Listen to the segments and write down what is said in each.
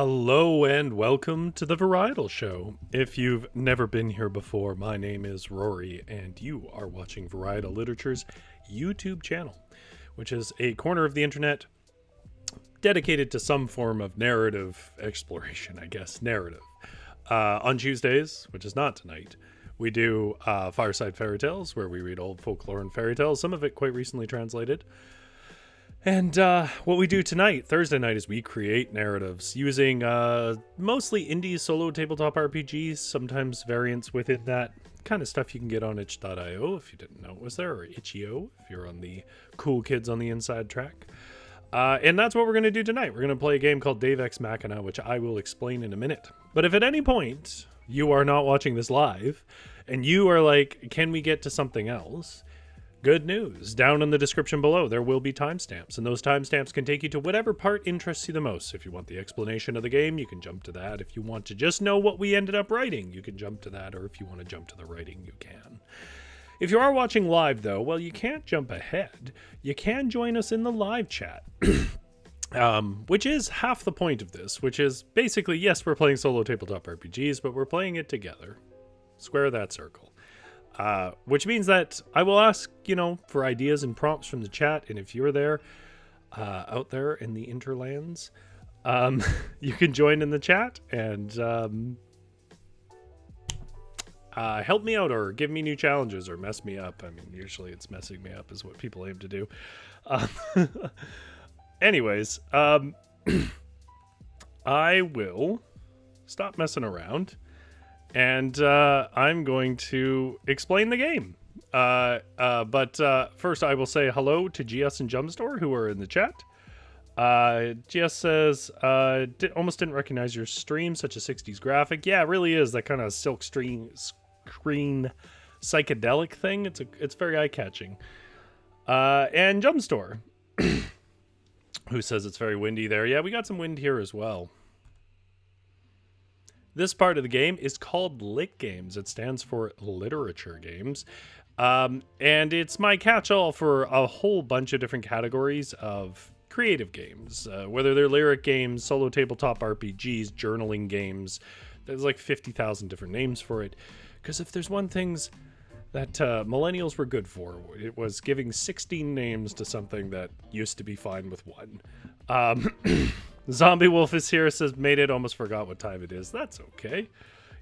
Hello and welcome to the Varietal Show. If you've never been here before, my name is Rory and you are watching Varietal Literature's YouTube channel, which is a corner of the internet dedicated to some form of narrative exploration, narrative. On Tuesdays, which is not tonight, we do Fireside Fairy Tales, where we read old folklore and fairy tales, some of it quite recently translated. And what we do tonight, Thursday night, is we create narratives using mostly indie solo tabletop RPGs, sometimes variants within that kind of stuff you can get on itch.io if you didn't know it was there, or itch.io if you're on the cool kids on the inside track. And that's what we're going to do tonight. We're going to play a game called Deus Ex Machina, which I will explain in a minute. But if at any point you are not watching this live and you are like, can we get to something else? Good news. Down in the description below, there will be timestamps, and those timestamps can take you to whatever part interests you the most. If you want the explanation of the game, you can jump to that. If you want to just know what we ended up writing, you can jump to that, or if you want to jump to the writing, you can. If you are watching live, though, well, you can't jump ahead. You can join us in the live chat, which is half the point of this, which is basically, yes, we're playing solo tabletop RPGs, but we're playing it together. Square that circle. Which means that I will ask, for ideas and prompts from the chat. And if you're there, out there in the interlands, you can join in the chat and help me out or give me new challenges or mess me up. I mean, usually it's messing me up is what people aim to do. Anyways, I will stop messing around. And I'm going to explain the game. But first I will say hello to GS and Jumpstore, who are in the chat. GS says, almost didn't recognize your stream, such a 60s graphic. Yeah, it really is that kind of silk screen psychedelic thing. It's very eye-catching. And Jumpstore, who says it's very windy there. Yeah, we got some wind here as well. This part of the game is called litgames. It stands for literature games. And it's my catch-all for a whole bunch of different categories of creative games. Whether they're lyric games, solo tabletop RPGs, journaling games. There's like 50,000 different names for it. Because if there's one things that millennials were good for, it was giving 16 names to something that used to be fine with one. Zombie Wolf is here, says, made it, almost forgot what time it is. That's okay.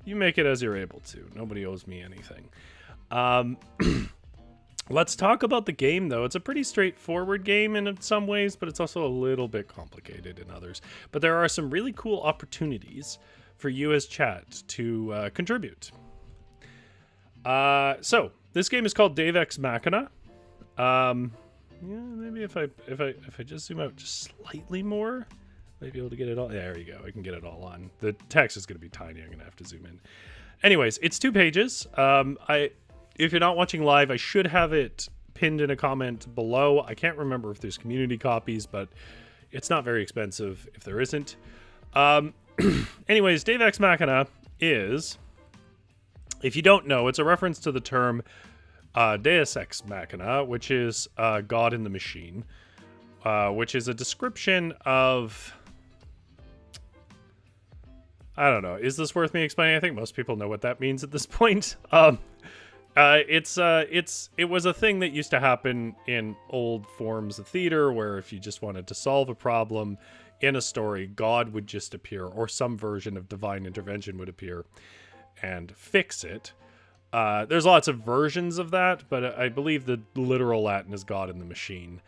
You make it as you're able to. Nobody owes me anything. Let's talk about the game, though. It's a pretty straightforward game in some ways, but it's also a little bit complicated in others. But there are some really cool opportunities for you as chat to contribute. So, this game is called Deus Ex Machina. Yeah, maybe if I just zoom out just slightly more, might be able to get it all. There you go. I can get it all on. The text is going to be tiny. I'm going to have to zoom in. Anyways, it's 2 pages. If you're not watching live, I should have it pinned in a comment below. I can't remember if there's community copies, but it's not very expensive if there isn't. Anyways, Deus Ex Machina is, if you don't know, it's a reference to the term Deus Ex Machina, which is God in the machine, which is a description of, I don't know. Is this worth me explaining? I think most people know what that means at this point. It was a thing that used to happen in old forms of theater, where if you just wanted to solve a problem in a story, God would just appear, or some version of divine intervention would appear and fix it. There's lots of versions of that, but I believe the literal Latin is God in the machine.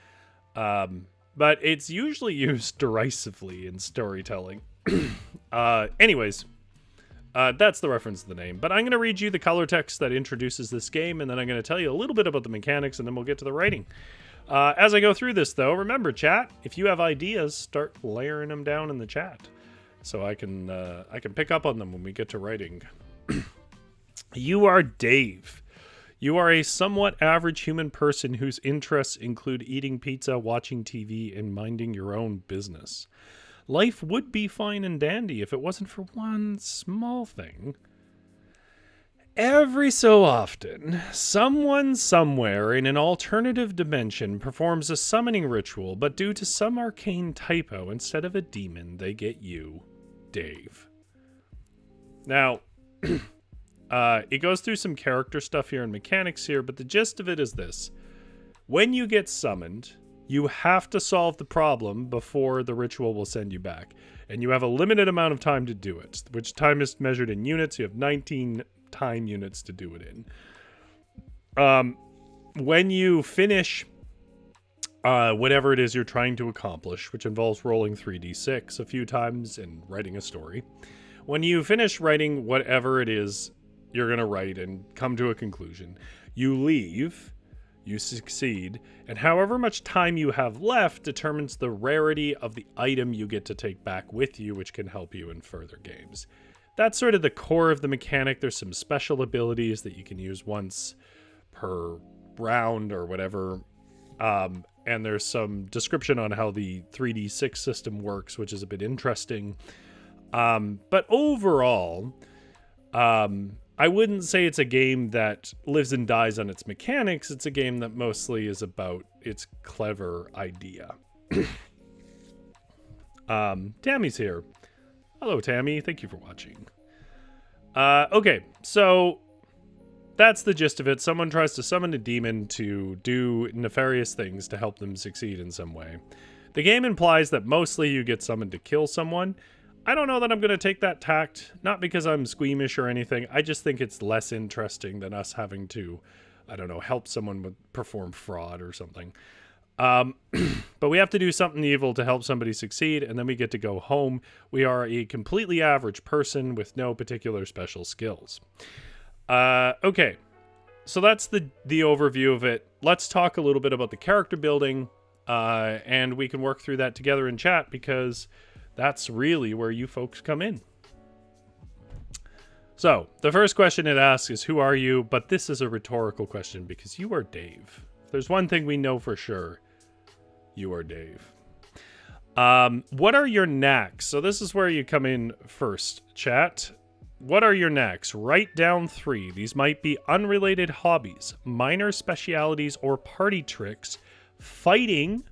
But it's usually used derisively in storytelling. Anyways, that's the reference to the name. But I'm going to read you the color text that introduces this game, and then I'm going to tell you a little bit about the mechanics, and then we'll get to the writing. As I go through this, though, remember, chat, if you have ideas, start layering them down in the chat, so I can pick up on them when we get to writing. You are Dave. You are a somewhat average human person whose interests include eating pizza, watching TV, and minding your own business. Life would be fine and dandy if it wasn't for one small thing. Every so often, someone somewhere in an alternative dimension performs a summoning ritual, but due to some arcane typo, instead of a demon, they get you. Dave. Now, it goes through some character stuff here and mechanics here, but the gist of it is this. When you get summoned, you have to solve the problem before the ritual will send you back. And you have a limited amount of time to do it, which time is measured in units. You have 19 time units to do it in. When you finish whatever it is you're trying to accomplish, which involves rolling 3d6 a few times and writing a story, when you finish writing whatever it is you're going to write and come to a conclusion, you leave, you succeed, and however much time you have left determines the rarity of the item you get to take back with you, which can help you in further games. That's sort of the core of the mechanic. There's some special abilities that you can use once per round or whatever, and there's some description on how the 3d6 system works, which is a bit interesting. But overall, I wouldn't say it's a game that lives and dies on its mechanics. It's a game that mostly is about its clever idea. Tammy's here. Hello, Tammy. Thank you for watching. Okay, so that's the gist of it. Someone tries to summon a demon to do nefarious things to help them succeed in some way. The game implies that mostly you get summoned to kill someone. I don't know that I'm going to take that tact, not because I'm squeamish or anything. I just think it's less interesting than us having to, I don't know, help someone perform fraud or something. But we have to do something evil to help somebody succeed, and then we get to go home. We are a completely average person with no particular special skills. Okay, so that's the overview of it. Let's talk a little bit about the character building, and we can work through that together in chat, because that's really where you folks come in. So, the first question it asks is, who are you? But this is a rhetorical question, because you are Dave. If there's one thing we know for sure, you are Dave. What are your knacks? So this is where you come in first, chat. What are your knacks? Write down 3. These might be unrelated hobbies, minor specialities, or party tricks. Fighting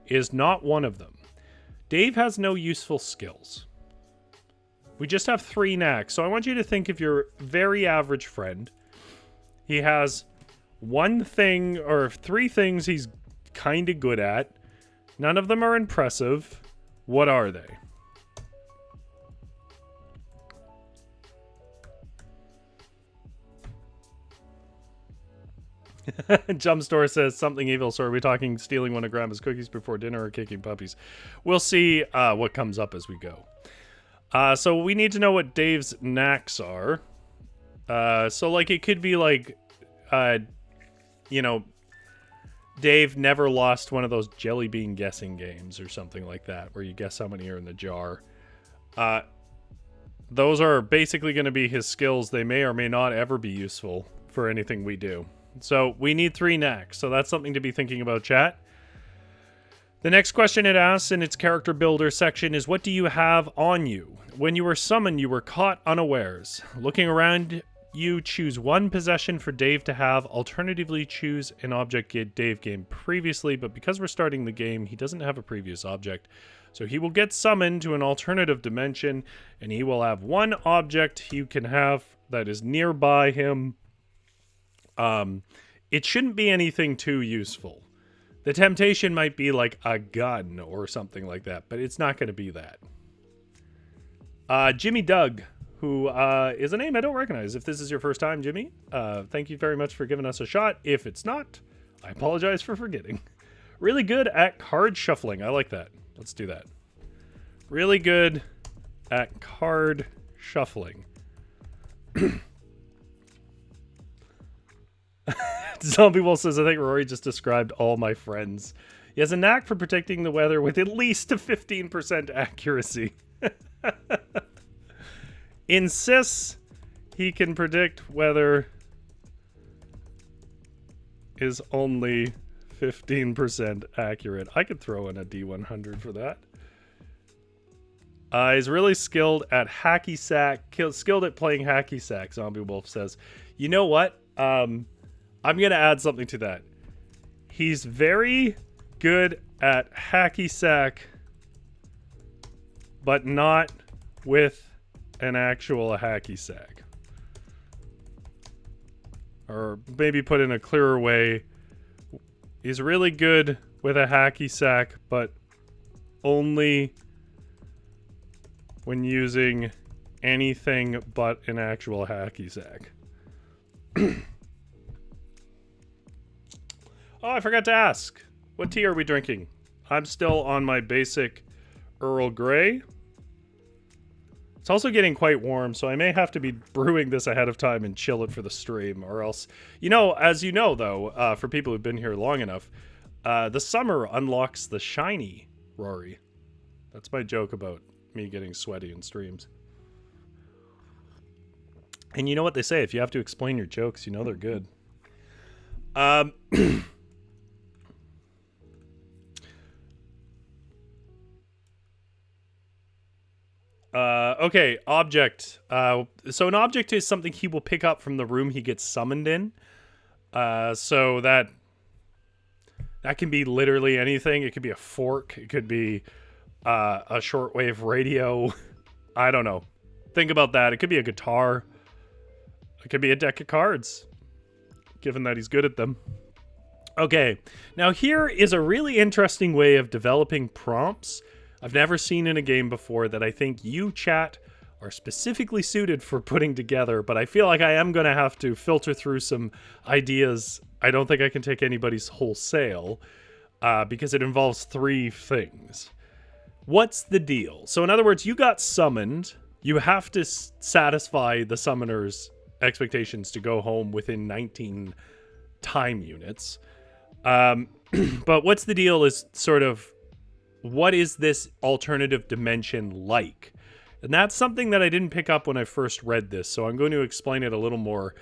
is not one of them. Dave has no useful skills. We just have 3 knacks. So I want you to think of your very average friend. He has 1 thing or 3 things he's kind of good at. None of them are impressive. What are they? Jumpstore says something evil. So are we talking stealing one of Grandma's cookies before dinner or kicking puppies? We'll see what comes up as we go. So we need to know what Dave's knacks are. So like it could be like, you know, Dave never lost one of those jelly bean guessing games or something like that, where you guess how many are in the jar. Those are basically going to be his skills. They may or may not ever be useful for anything we do. So we need 3 knacks. So that's something to be thinking about, chat. The next question it asks in its character builder section is, what do you have on you? When you were summoned, you were caught unawares. Looking around you, choose 1 possession for Dave to have. Alternatively, choose an object Dave gained previously, but because we're starting the game, he doesn't have a previous object. So he will get summoned to an alternative dimension, and he will have 1 object you can have that is nearby him. It shouldn't be anything too useful. The temptation might be like a gun or something like that, but it's not going to be that. Jimmy Doug, who is a name I don't recognize. If this is your first time, Jimmy, thank you very much for giving us a shot. If it's not, I apologize for forgetting. Really good at card shuffling. I like that. Let's do that. Really good at card shuffling. Zombie Wolf says, I think Rory just described all my friends. He has a knack for predicting the weather with at least a 15% accuracy. Insists he can predict weather is only 15% accurate. I could throw in a D100 for that. He's really skilled at hacky sack. Skilled at playing hacky sack, Zombie Wolf says. You know what? I'm going to add something to that. He's very good at hacky sack, but not with an actual hacky sack. Or maybe put in a clearer way, he's really good with a hacky sack, but only when using anything but an actual hacky sack. Oh, I forgot to ask. What tea are we drinking? I'm still on my basic Earl Grey. It's also getting quite warm, so I may have to be brewing this ahead of time and chill it for the stream, or else... You know, as you know, though, for people who've been here long enough, the summer unlocks the shiny, Rory. That's my joke about me getting sweaty in streams. And you know what they say, if you have to explain your jokes, you know they're good. Okay, object. So an object is something he will pick up from the room he gets summoned in. So that can be literally anything. It could be a fork. It could be a shortwave radio. I don't know. Think about that. It could be a guitar. It could be a deck of cards, given that he's good at them. Okay, now here is a really interesting way of developing prompts I've never seen in a game before that I think you, chat, are specifically suited for putting together, but I feel like I am going to have to filter through some ideas. I don't think I can take anybody's wholesale, because it involves three things. What's the deal? So in other words, you got summoned. You have to satisfy the summoner's expectations to go home within 19 time units. But what's the deal is sort of, what is this alternative dimension like? And that's something that I didn't pick up when I first read this, so I'm going to explain it a little more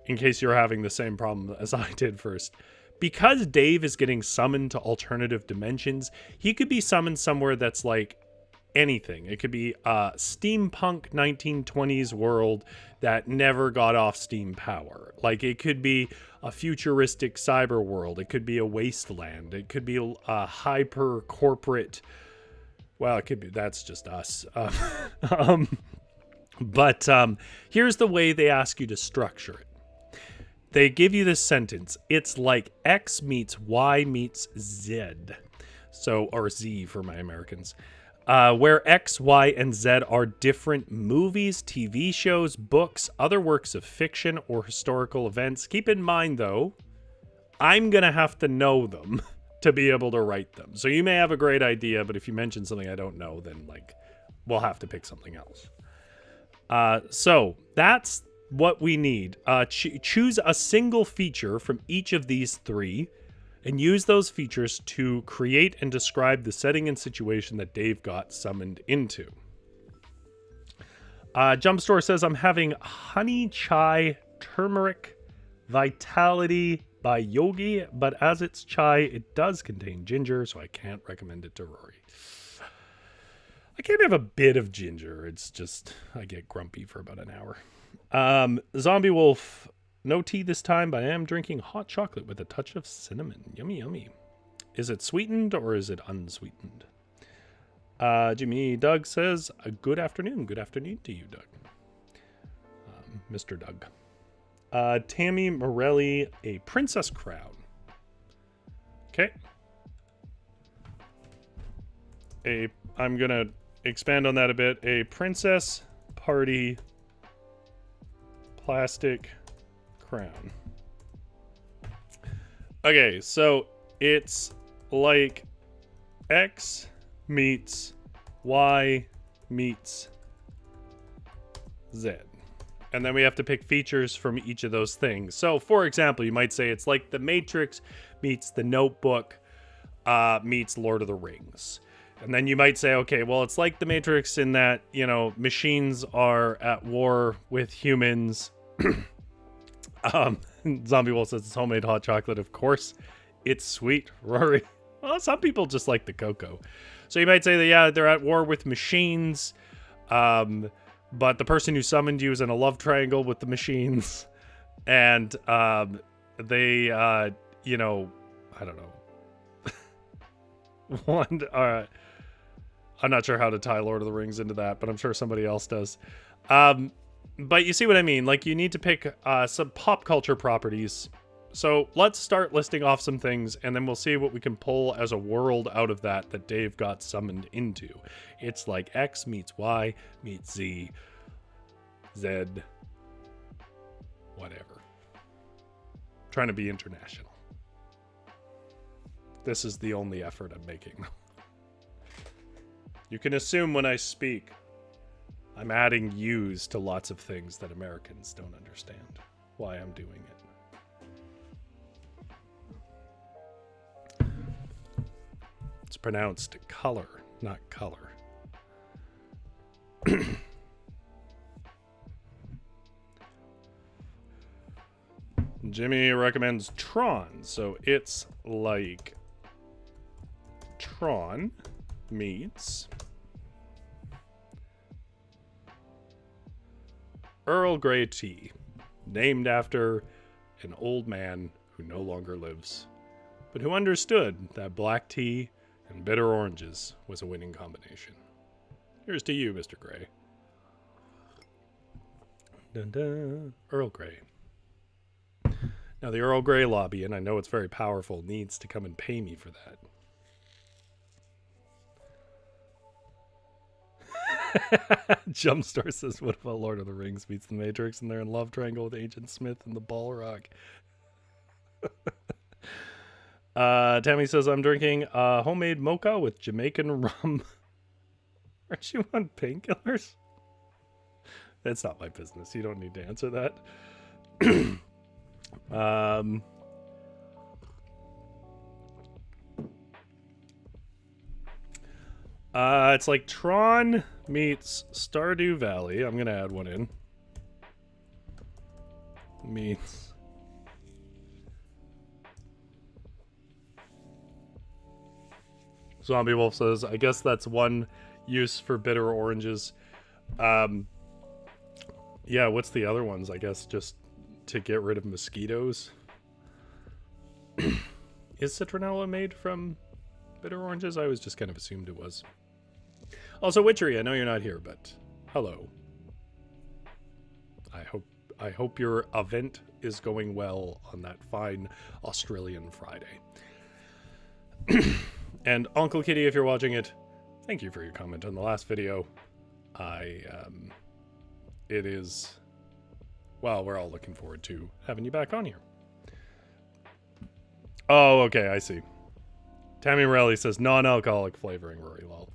in case you're having the same problem as I did first. Because Dave is getting summoned to alternative dimensions, he could be summoned somewhere that's like anything. It could be a steampunk 1920s world that never got off steam power. Like, it could be a futuristic cyber world. It could be a wasteland. It could be a hyper corporate. Well, it could be, that's just us. But here's the way they ask you to structure it. They give you this sentence. It's like X meets Y meets Z. So, or Z for my Americans. Where X, Y, and Z are different movies, TV shows, books, other works of fiction, or historical events. Keep in mind, though, I'm going to have to know them to be able to write them. So you may have a great idea, but if you mention something I don't know, then, like, we'll have to pick something else. So that's what we need. Choose a single feature from each of these three, and use those features to create and describe the setting and situation that Dave got summoned into. Jumpstore says, I'm having honey chai turmeric vitality by Yogi, but as it's chai, it does contain ginger, so I can't recommend it to Rory. I can't have a bit of ginger. It's just, I get grumpy for about an hour. Zombie Wolf, no tea this time, but I am drinking hot chocolate with a touch of cinnamon. Yummy, yummy. Is it sweetened or is it unsweetened? Jimmy Doug says, good afternoon. Good afternoon to you, Doug. Mr. Doug. Tammy Morelli, a princess crown. Okay. I'm going to expand on that a bit. A princess party plastic crown. Okay, so it's like X meets Y meets Z. And then we have to pick features from each of those things. So, for example, you might say it's like The Matrix meets The Notebook meets Lord of the Rings. And then you might say, okay, well, it's like The Matrix in that, you know, machines are at war with humans. Zombie Wolf says it's homemade hot chocolate. Of course, it's sweet, Rory. Well, some people just like the cocoa. So you might say that, yeah, they're at war with machines. But the person who summoned you is in a love triangle with the machines. And they, you know, I don't know. I'm not sure how to tie Lord of the Rings into that, but I'm sure somebody else does. But you see what I mean? Like, you need to pick some pop culture properties. So let's start listing off some things, and then we'll see what we can pull as a world out of that Dave got summoned into. It's like X meets Y meets Z, Z, whatever. Trying to be international. This is the only effort I'm making. You can assume when I speak, I'm adding U's to lots of things that Americans don't understand why I'm doing it. It's pronounced color, not color. Jimmy recommends Tron, so it's like Tron meets Earl Grey tea, named after an old man who no longer lives, but who understood that black tea and bitter oranges was a winning combination. Here's to you, Mr. Grey. Dun dun. Earl Grey. Now, the Earl Grey lobby, and I know it's very powerful, needs to come and pay me for that. Jumpstart says, what about Lord of the Rings meets The Matrix and they're in love triangle with Agent Smith and the Balrog? Tammy says, I'm drinking homemade mocha with Jamaican rum. Aren't you on painkillers? That's not my business. You don't need to answer that. It's like Tron meets Stardew Valley. I'm going to add one in. Meets... Zombie Wolf says, I guess that's one use for bitter oranges. Yeah, what's the other ones? I guess just to get rid of mosquitoes. Is citronella made from bitter oranges? I always just kind of assumed it was. Also, Witchery, I know you're not here, but hello. I hope your event is going well on that fine Australian Friday. And Uncle Kitty, if you're watching it, thank you for your comment on the last video. It is, well, we're all looking forward to having you back on here. Oh, okay, I see. Tammy Morelli says non-alcoholic flavoring, Rory. Well,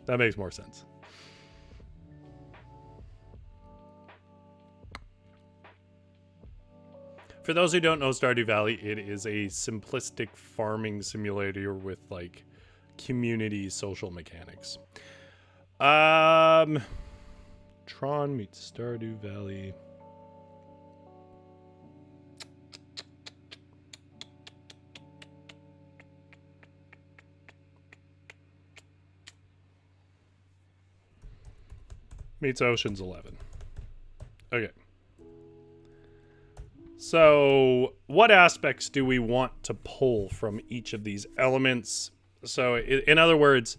that makes more sense. For those who don't know Stardew Valley, it is a simplistic farming simulator with like community social mechanics. Tron meets Stardew Valley. Meets Ocean's 11. Okay. So, what aspects do we want to pull from each of these elements? So, in other words,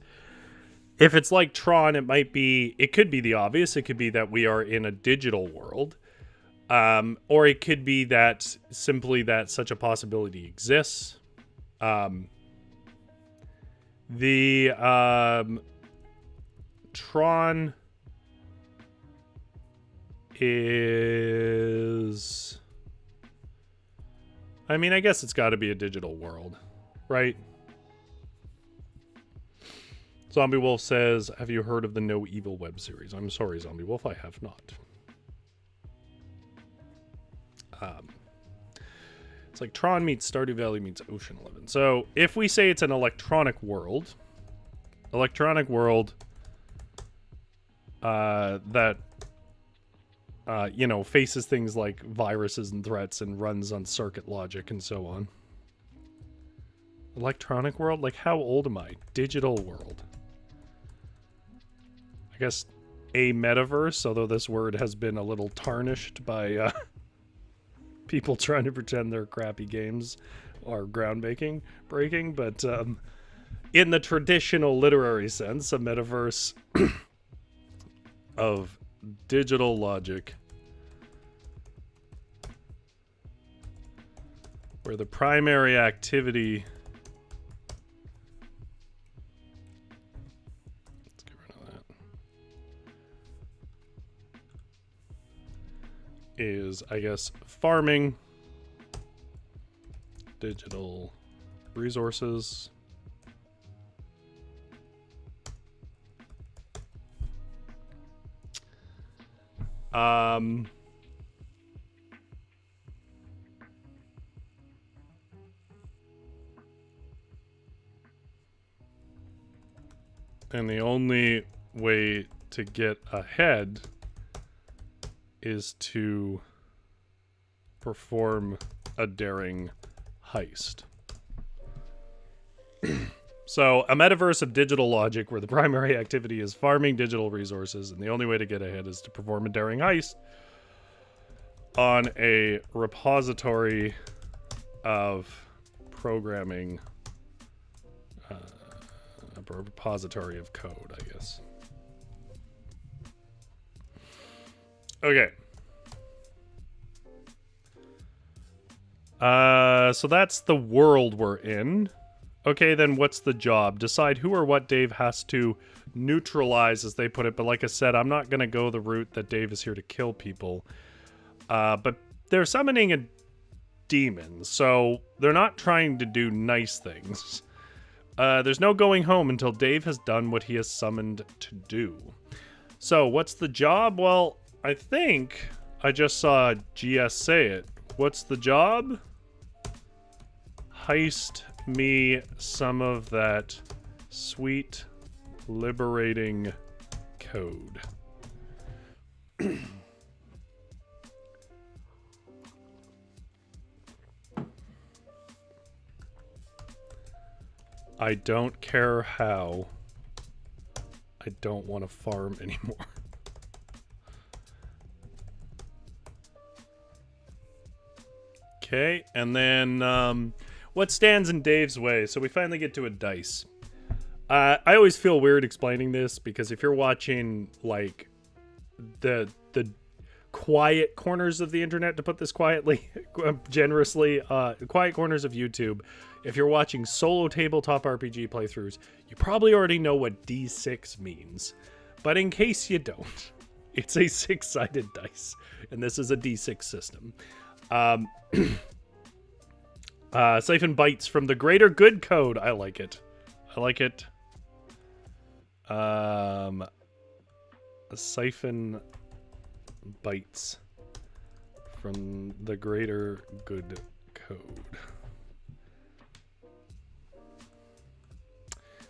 if it's like Tron, it could be the obvious. It could be that we are in a digital world. Or it could be that simply that such a possibility exists. Tron is... I mean, I guess it's got to be a digital world, right? Zombie Wolf says, have you heard of the No Evil web series? I'm sorry, Zombie Wolf, I have not. It's like Tron meets Stardew Valley meets Ocean 11. So if we say it's an electronic world that faces things like viruses and threats and runs on circuit logic and so on. Electronic world? Like, how old am I? Digital world. I guess a metaverse, although this word has been a little tarnished by people trying to pretend their crappy games are groundbreaking, but in the traditional literary sense, a metaverse of digital logic where the primary activity, let's get rid of that, is, I guess, farming digital resources. And the only way to get ahead is to perform a daring heist. So, a metaverse of digital logic where the primary activity is farming digital resources, and the only way to get ahead is to perform a daring heist on a repository of programming, a repository of code, I guess. Okay. So that's the world we're in. Okay, then what's the job? Decide who or what Dave has to neutralize, as they put it. But like I said, I'm not going to go the route that Dave is here to kill people. But they're summoning a demon, so they're not trying to do nice things. There's no going home until Dave has done what he has summoned to do. So what's the job? Well, I think I just saw GS say it. What's the job? Heist me some of that sweet, liberating code. I don't care how. I don't want to farm anymore. Okay, and then what stands in Dave's way? So we finally get to a dice. I always feel weird explaining this because if you're watching like the quiet corners of the internet, to put this quietly, generously, quiet corners of YouTube, if you're watching solo tabletop RPG playthroughs, you probably already know what D6 means. But in case you don't, it's a 6-sided dice, and this is a D6 system. Siphon bites from the Greater Good Code. I like it. I like it. A siphon bites from the Greater Good Code.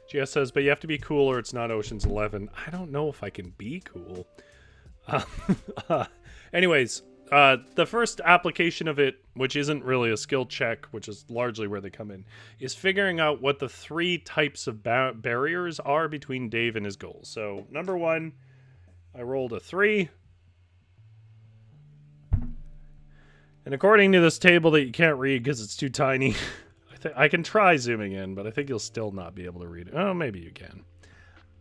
GS says, but you have to be cool or it's not Ocean's 11. I don't know if I can be cool. Anyways, the first application of it, which isn't really a skill check, which is largely where they come in, is figuring out what the 3 types of barriers are between Dave and his goals. So, number 1, I rolled a 3. And according to this table that you can't read because it's too tiny, I can try zooming in, but I think you'll still not be able to read it. Oh, maybe you can.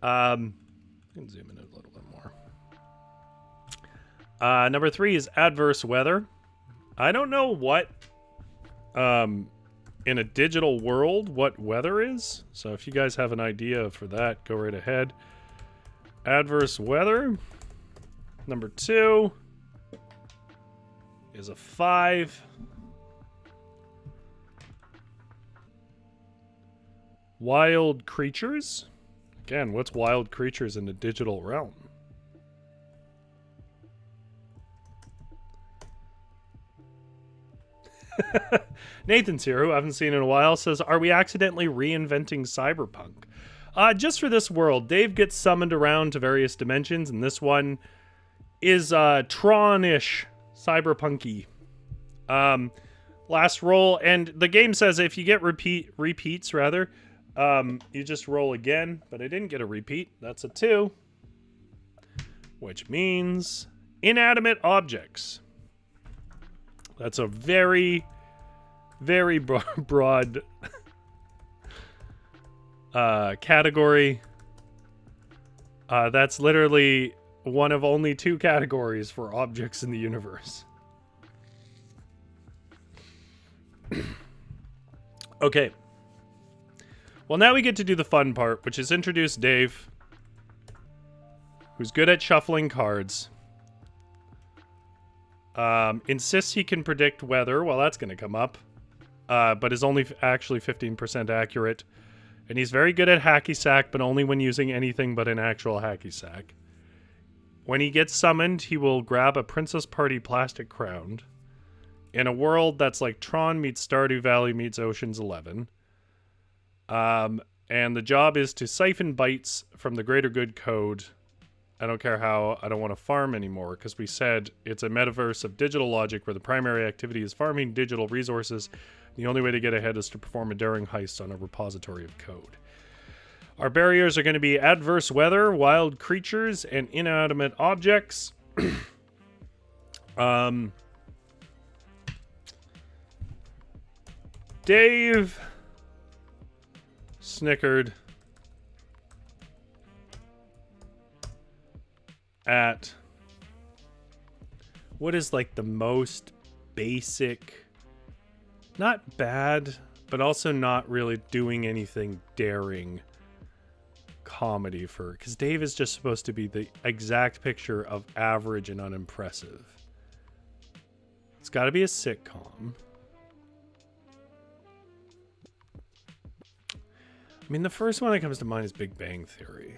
You can zoom in a little bit more. Number 3 is adverse weather. I don't know what, in a digital world, what weather is. So if you guys have an idea for that, go right ahead. Adverse weather. Number 2 is a 5. Wild creatures. Again, what's wild creatures in the digital realm? Nathan's here, who I haven't seen in a while, says, are we accidentally reinventing cyberpunk? Just for this world, Dave gets summoned around to various dimensions, and this one is Tron-ish, cyberpunky. Last roll, and the game says if you get repeats, rather, you just roll again, but I didn't get a repeat. That's a 2, which means inanimate objects. That's a very, very broad Category. That's literally one of only 2 categories for objects in the universe. Okay. Well, now we get to do the fun part, which is introduce Dave, who's good at shuffling cards. Insists he can predict weather. Well, that's going to come up. But is only actually 15% accurate. And he's very good at hacky sack, but only when using anything but an actual hacky sack. When he gets summoned, he will grab a Princess Party plastic crown. In a world that's like Tron meets Stardew Valley meets Ocean's 11. And the job is to siphon bytes from the greater good code. I don't care how, I don't want to farm anymore, because we said it's a metaverse of digital logic where the primary activity is farming digital resources. The only way to get ahead is to perform a daring heist on a repository of code. Our barriers are going to be adverse weather, wild creatures, and inanimate objects. Dave snickered at what is like the most basic, not bad, but also not really doing anything daring comedy for, because Dave is just supposed to be the exact picture of average and unimpressive. It's got to be a sitcom. I mean, the first one that comes to mind is Big Bang Theory.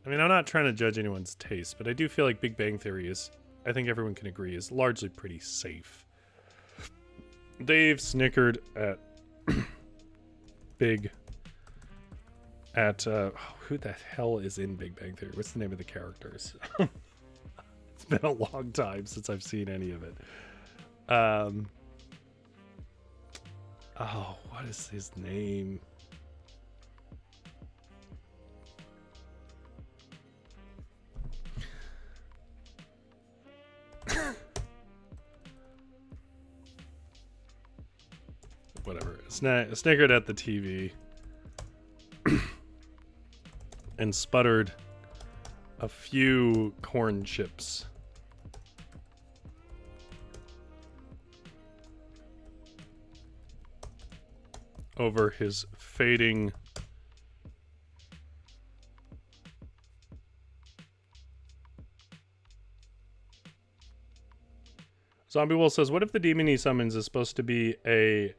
I mean, I'm not trying to judge anyone's taste, but I do feel like Big Bang Theory is, I think everyone can agree, is largely pretty safe. Dave snickered at who the hell is in Big Bang Theory? What's the name of the characters? It's been a long time since I've seen any of it. What is his name? Whatever. Snickered at the TV and sputtered a few corn chips. Over his fading Zombie Wolf says, what if the demon he summons is supposed to be a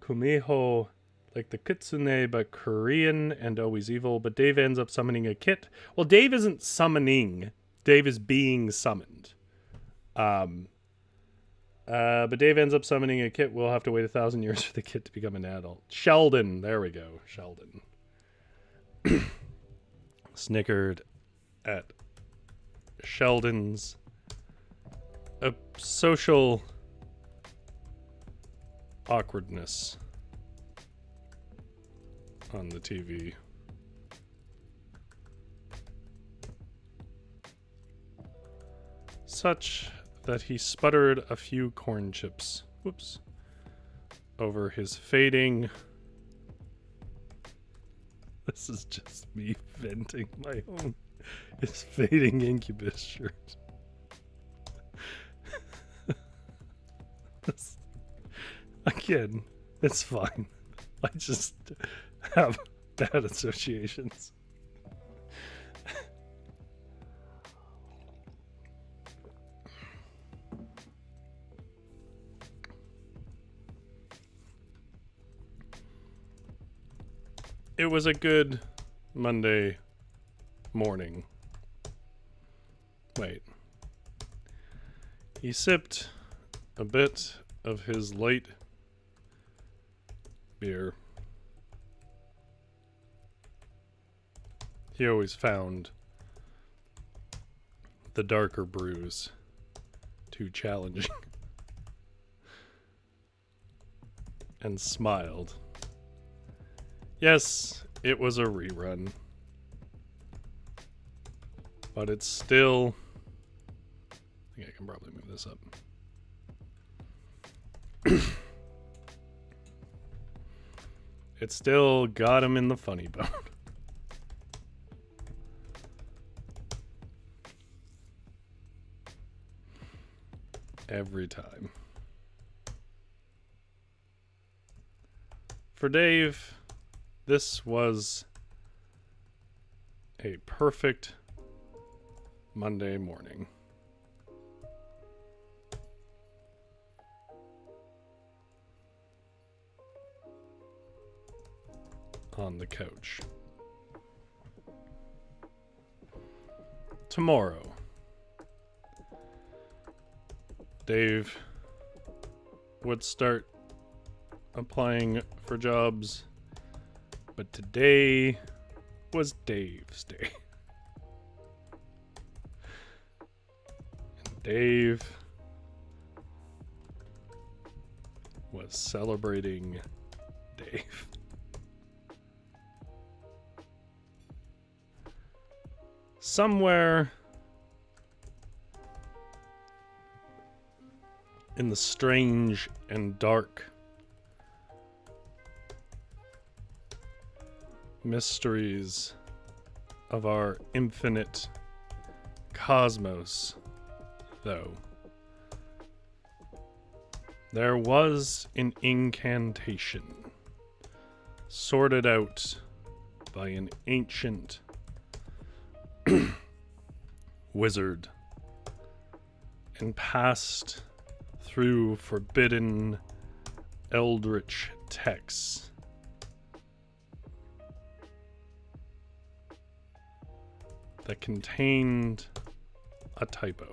Kumiho, like the Kitsune, but Korean and always evil, but Dave ends up summoning a kit? Well, Dave isn't summoning. Dave is being summoned. But Dave ends up summoning a kit. We'll have to wait 1,000 years for the kit to become an adult. Sheldon. There we go. Sheldon. Snickered at Sheldon's social awkwardness on the TV. Such that he sputtered a few corn chips. Whoops. Over his fading. This is just me venting my own. His fading Incubus shirt. Again, it's fine. I just have bad associations. It was a good Monday morning. Wait. He sipped a bit of his light beer. He always found the darker brews too challenging. And smiled. Yes, it was a rerun. But it's still... I think I can probably move this up. it still got him in the funny bone. Every time. For Dave, this was a perfect Monday morning. On the couch. Tomorrow, Dave would start applying for jobs, but today was Dave's day. And Dave was celebrating Dave. Somewhere in the strange and dark mysteries of our infinite cosmos, though, there was an incantation sorted out by an ancient wizard and passed through forbidden eldritch texts that contained a typo.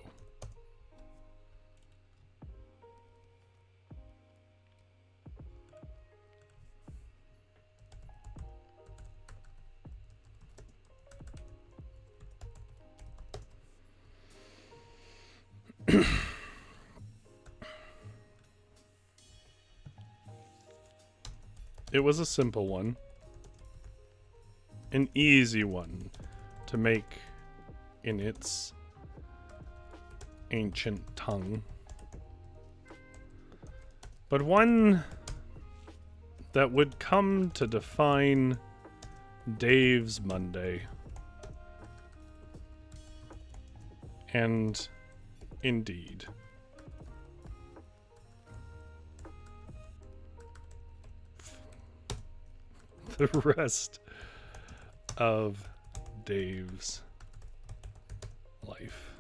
It was a simple one, an easy one to make in its ancient tongue, but one that would come to define Dave's Monday, and indeed, the rest of Dave's life.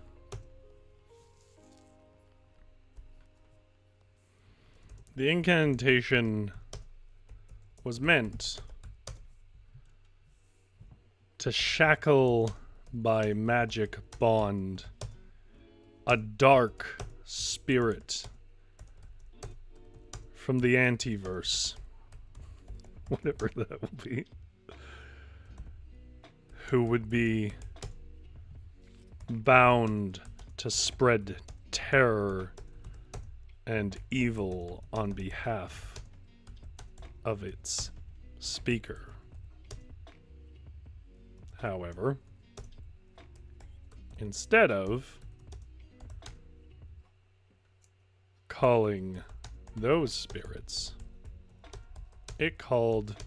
The incantation was meant to shackle by magic bond a dark spirit from the Antiverse, whatever that will be, who would be bound to spread terror and evil on behalf of its speaker. However, instead of calling those spirits, it called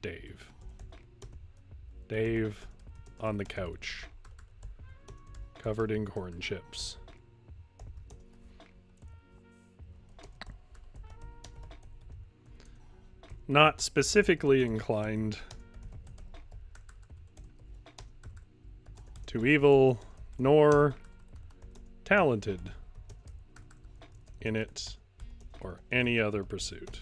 Dave. Dave on the couch, covered in corn chips. Not specifically inclined to evil, nor talented in it or any other pursuit.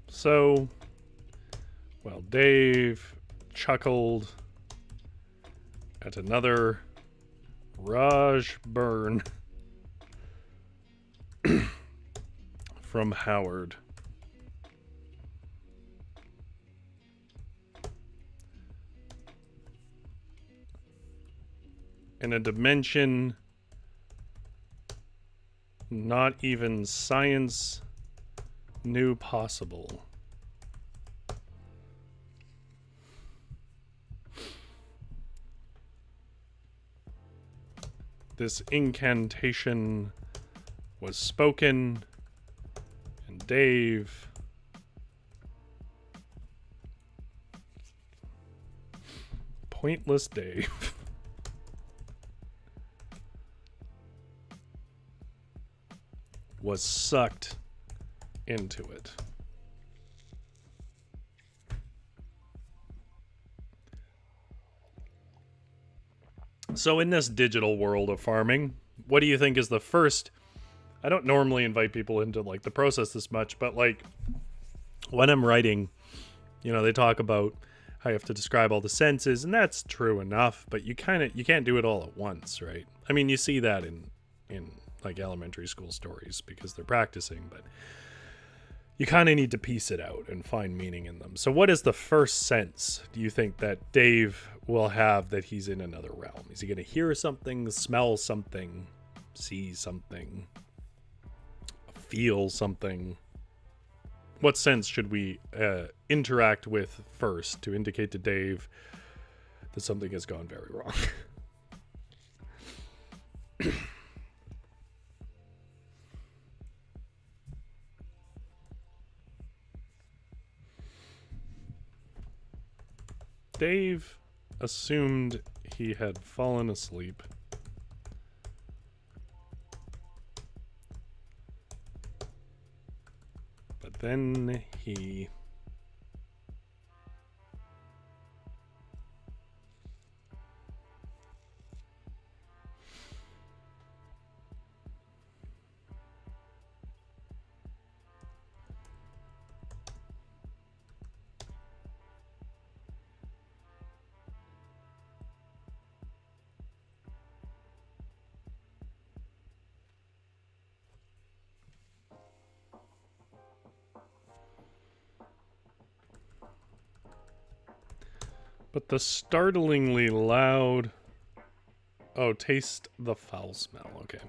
So, well, Dave chuckled at another Raj burn from Howard. In a dimension not even science knew possible. This incantation was spoken, and Dave Pointless Dave was sucked into it. So in this digital world of farming, what do you think is the first? I don't normally invite people into like the process this much, but like when I'm writing, you know, they talk about how you have to describe all the senses, and that's true enough, but you can't do it all at once, right? I mean, you see that in like elementary school stories because they're practicing, but you kind of need to piece it out and find meaning in them. So what is the first sense do you think that Dave will have that he's in another realm? Is he going to hear something, smell something, see something, feel something? What sense should we interact with first to indicate to Dave that something has gone very wrong? Dave assumed he had fallen asleep. But then he But the startlingly loud... Oh, taste the foul smell. Okay.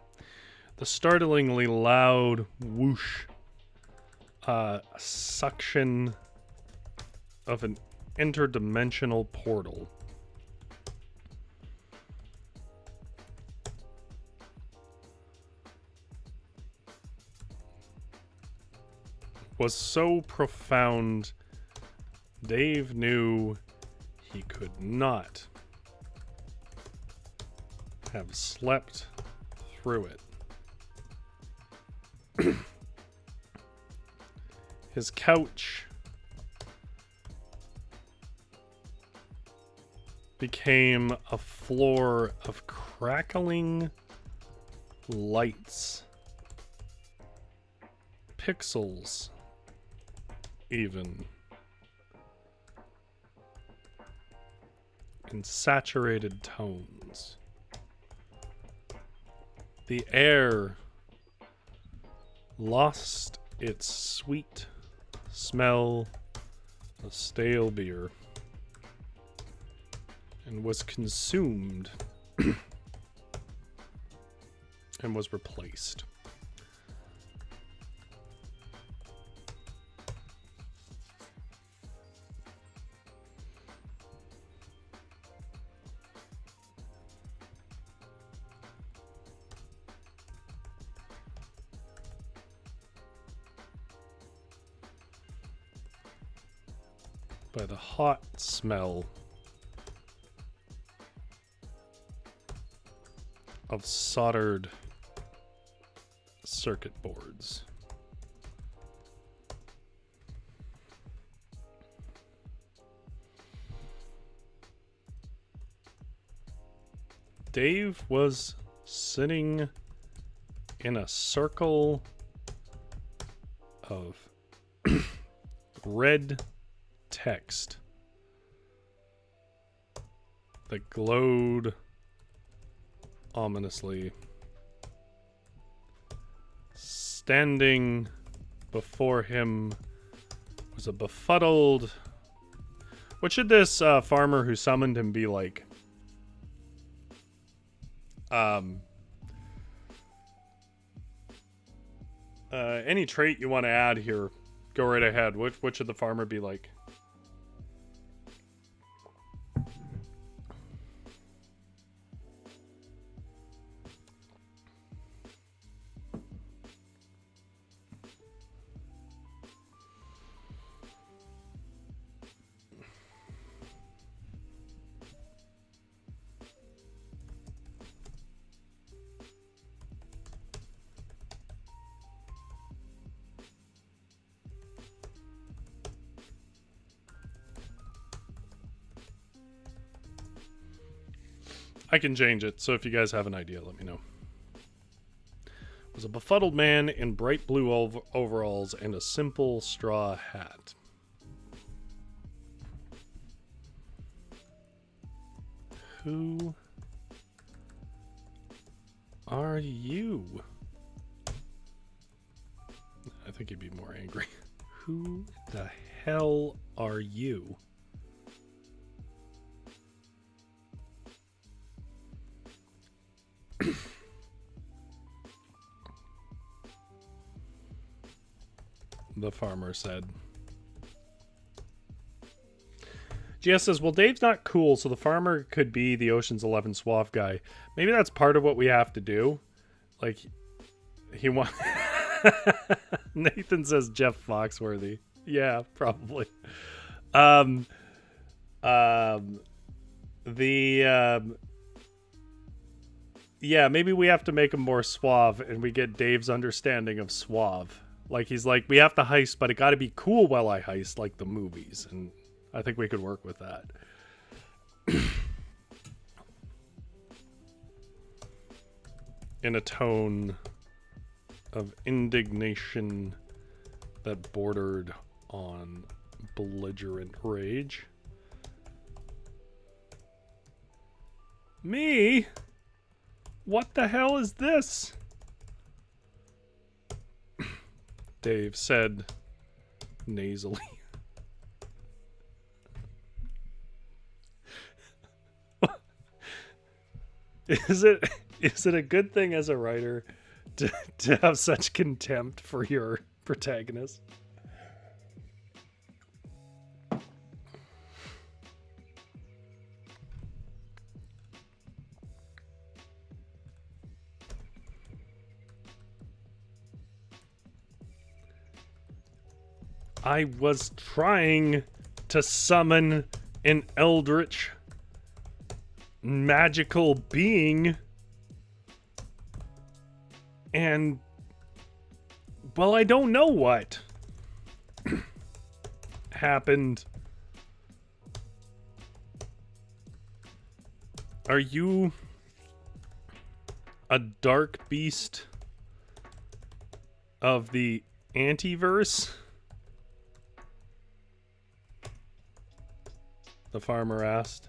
The startlingly loud whoosh suction of an interdimensional portal was so profound, Dave knew he could not have slept through it. His couch became a floor of crackling lights, pixels even, in saturated tones. The air lost its sweet smell of stale beer and was consumed and was replaced. By the hot smell of soldered circuit boards. Dave was sitting in a circle of red text that glowed ominously. Standing before him was a befuddled... What should this farmer who summoned him be like? Any trait you want to add here, go right ahead. What should the farmer be like? I can change it, so if you guys have an idea, let me know. Was a befuddled man in bright blue overalls and a simple straw hat. Who are you? I think he'd be more angry. Who the hell are you? The farmer said. GS says, well, Dave's not cool, so the farmer could be the Ocean's 11 suave guy. Maybe that's part of what we have to do. Like, he wants... Nathan says Jeff Foxworthy. Yeah, probably. Yeah, maybe we have to make him more suave, and we get Dave's understanding of suave. Like, he's like, we have to heist, but it got to be cool while I heist, like the movies. And I think we could work with that. In a tone of indignation that bordered on belligerent rage. Me? What the hell is this? Dave said nasally. Is it a good thing as a writer to have such contempt for your protagonist? I was trying to summon an eldritch magical being, and, well, I don't know what happened. Are you a dark beast of the Antiverse? The farmer asked.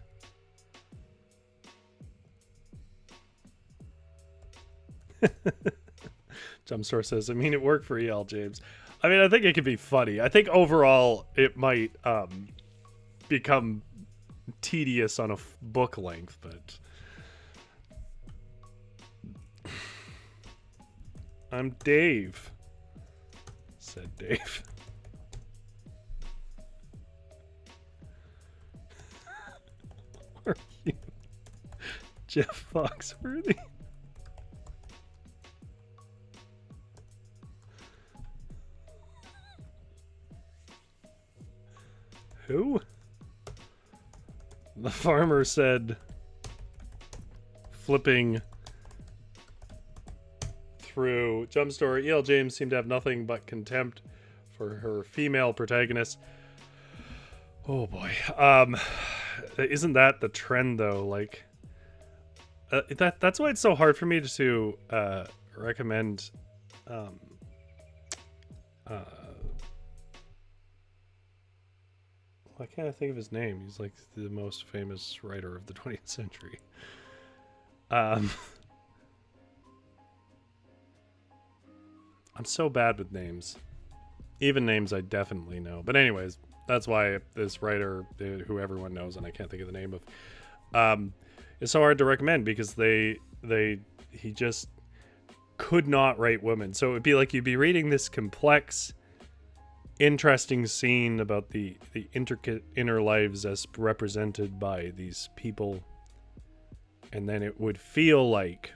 Jumpstore says, I mean, it worked for EL, James. I mean, I think it could be funny. I think overall it might become tedious on a book length, but I'm Dave, said Dave. Are you Jeff Foxworthy? Who? The farmer said, flipping through Jumpstore. E.L. James seemed to have nothing but contempt for her female protagonist. Oh boy. Isn't that the trend though? Like, that's why it's so hard for me to recommend why can't I think of his name? He's like the most famous writer of the 20th century. I'm so bad with names. Even names I definitely know. But anyways, that's why this writer, who everyone knows and I can't think of the name of, is so hard to recommend because he just could not write women. So it would be like you'd be reading this complex, interesting scene about the intricate inner lives as represented by these people, and then it would feel like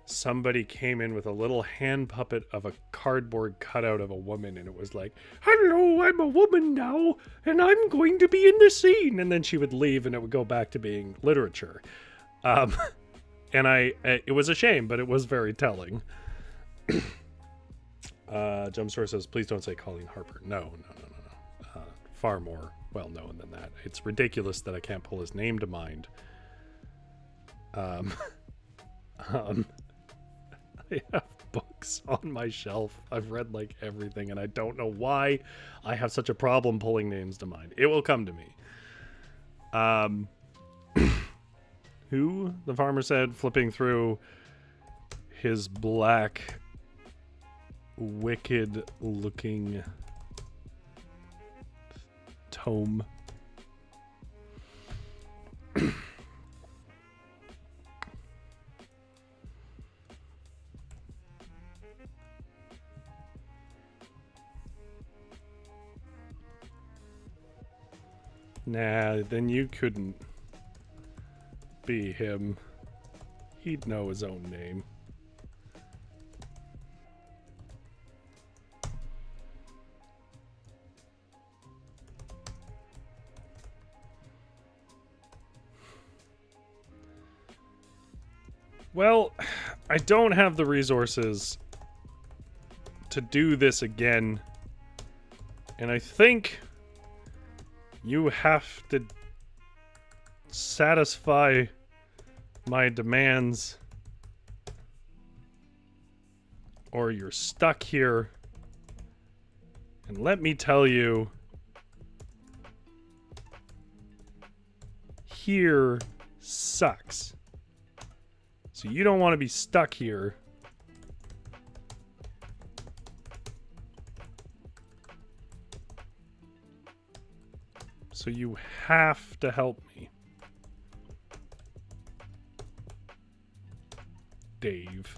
somebody came in with a little hand puppet of a cardboard cutout of a woman, and it was like, hello, I'm a woman now, and I'm going to be in the scene, and then she would leave and it would go back to being literature. And it was a shame, but it was very telling. Jumpstore says, please don't say Colleen Harper. No. Far more well known than that. It's ridiculous that I can't pull his name to mind. I have books on my shelf. I've read like everything, and I don't know why I have such a problem pulling names to mind. It will come to me. Who? The farmer said, flipping through his black, wicked-looking tome. Nah, then you couldn't be him. He'd know his own name. Well, I don't have the resources to do this again. And I think you have to satisfy my demands, or you're stuck here. And let me tell you, here sucks. So you don't want to be stuck here. So you have to help me. Dave.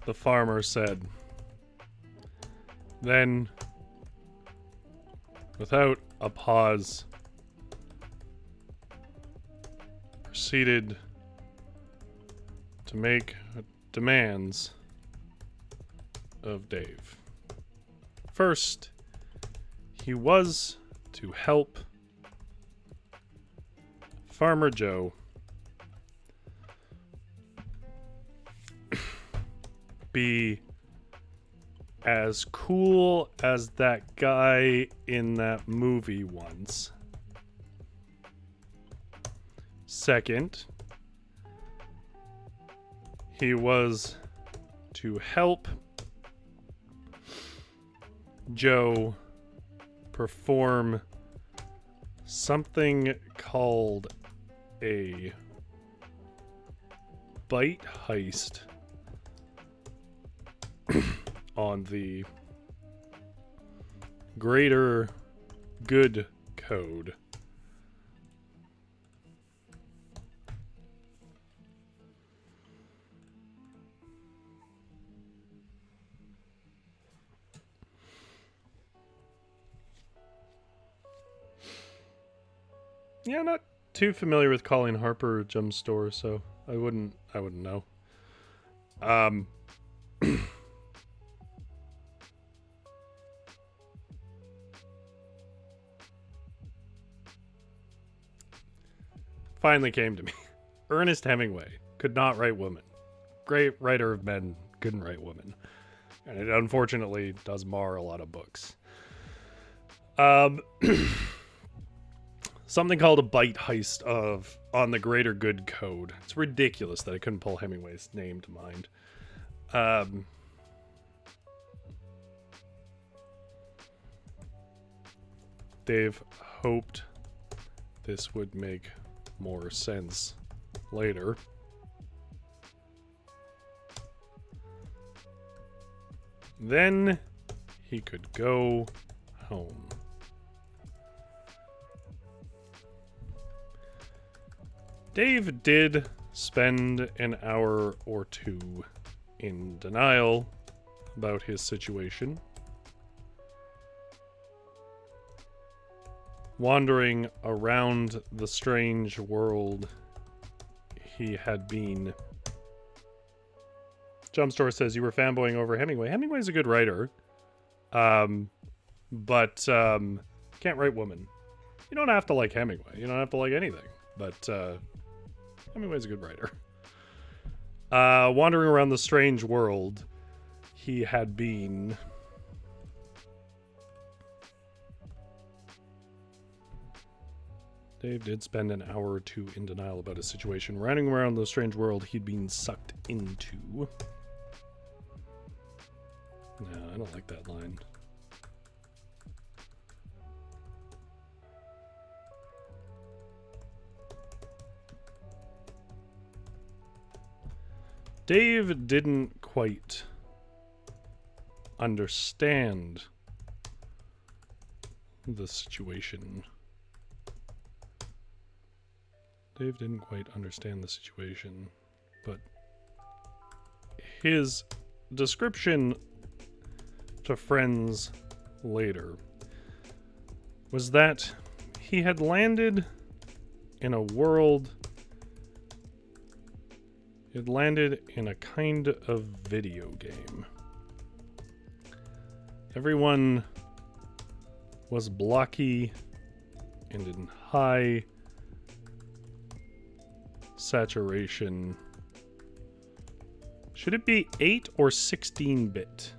The farmer said. Then, without a pause, proceeded to make demands of Dave. First, he was to help Farmer Joe be as cool as that guy in that movie once. Second, he was to help Joe perform something called a bite heist on the Greater Good Code. Yeah, not too familiar with Colleen Harper Gem Store, so I wouldn't know. Finally came to me. Ernest Hemingway could not write women. Great writer of men, couldn't write women. And it unfortunately does mar a lot of books. something called a bite heist of On the Greater Good Code. It's ridiculous that I couldn't pull Hemingway's name to mind. Dave hoped this would make more sense later. Then he could go home. Dave did spend an hour or two in denial about his situation, wandering around the strange world he had been. Jumpstore says you were fanboying over Hemingway. Hemingway's a good writer, but can't write woman. You don't have to like Hemingway. You don't have to like anything, but Hemingway's a good writer. Wandering around the strange world he had been. Dave did spend an hour or two in denial about his situation, running around the strange world he'd been sucked into. No, I don't like that line. Dave didn't quite understand the situation. Dave didn't quite understand the situation, but his description to friends later was that he had landed in a world. He had landed in a kind of video game. Everyone was blocky and in high saturation. Should it be 8 or 16-bit?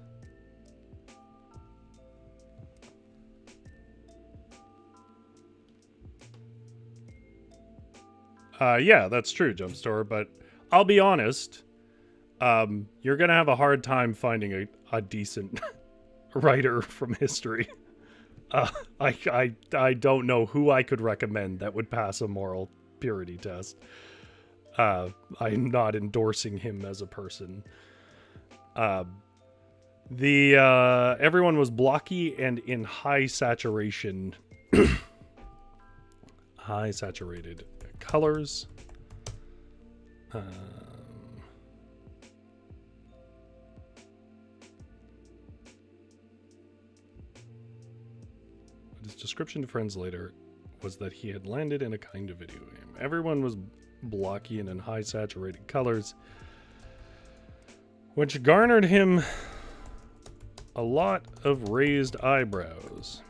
Yeah, that's true, Jumpstore, but I'll be honest, you're going to have a hard time finding a decent writer from history. I don't know who I could recommend that would pass a moral purity test. I'm not endorsing him as a person. Everyone was blocky and in high saturation. High saturated colors. His description to friends later was that he had landed in a kind of video game. Everyone was blocky and in high saturated colors, which garnered him a lot of raised eyebrows.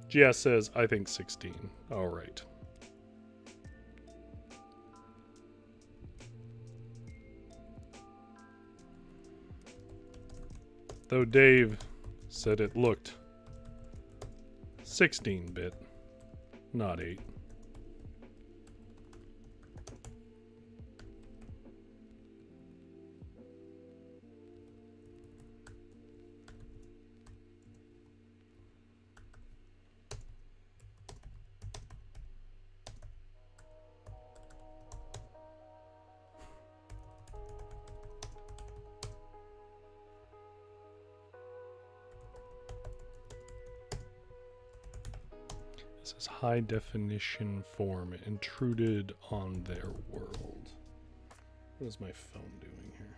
GS says, I think 16. All right. Though Dave said it looked 16-bit, not 8. This is high definition form intruded on their world. What is my phone doing here?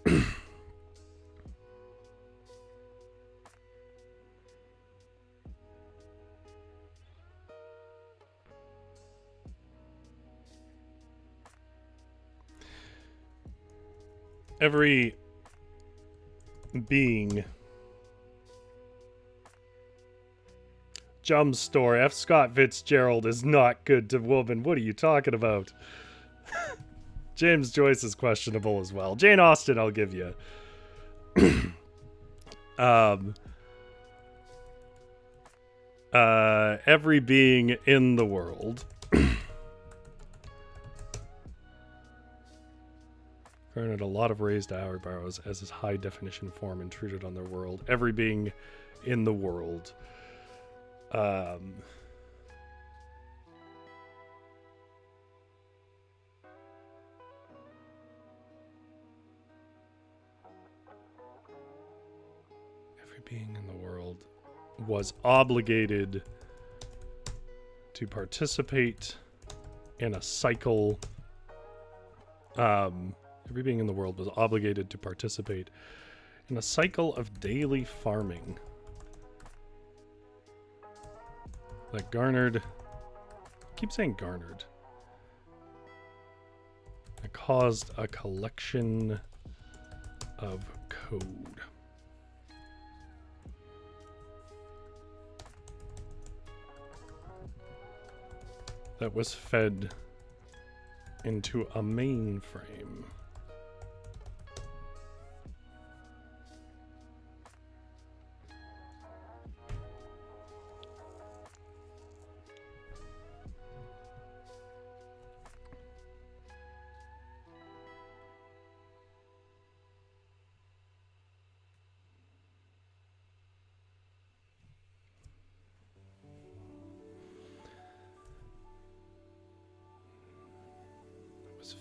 Oh. Every being. Jumpstore. F. Scott Fitzgerald is not good to woman. What are you talking about? James Joyce is questionable as well. Jane Austen, I'll give you. Every being in the world garnered a lot of raised eyebrows as his high definition form intruded on their world. Every being in the world. Every being in the world was obligated to participate in a cycle. Every being in the world was obligated to participate in a cycle of daily farming that garnered, I keep saying garnered, that caused a collection of code. That was fed into a mainframe.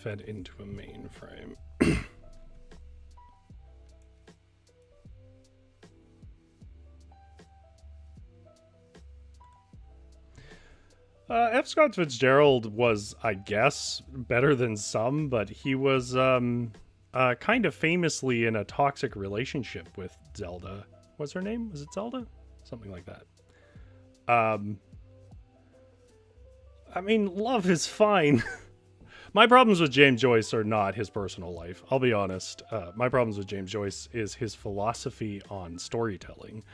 Fed into a mainframe. F. Scott Fitzgerald was, I guess, better than some, but he was kind of famously in a toxic relationship with Zelda. What's her name? Was it Zelda? Something like that. I mean, love is fine. My problems with James Joyce are not his personal life. I'll be honest. My problems with James Joyce is his philosophy on storytelling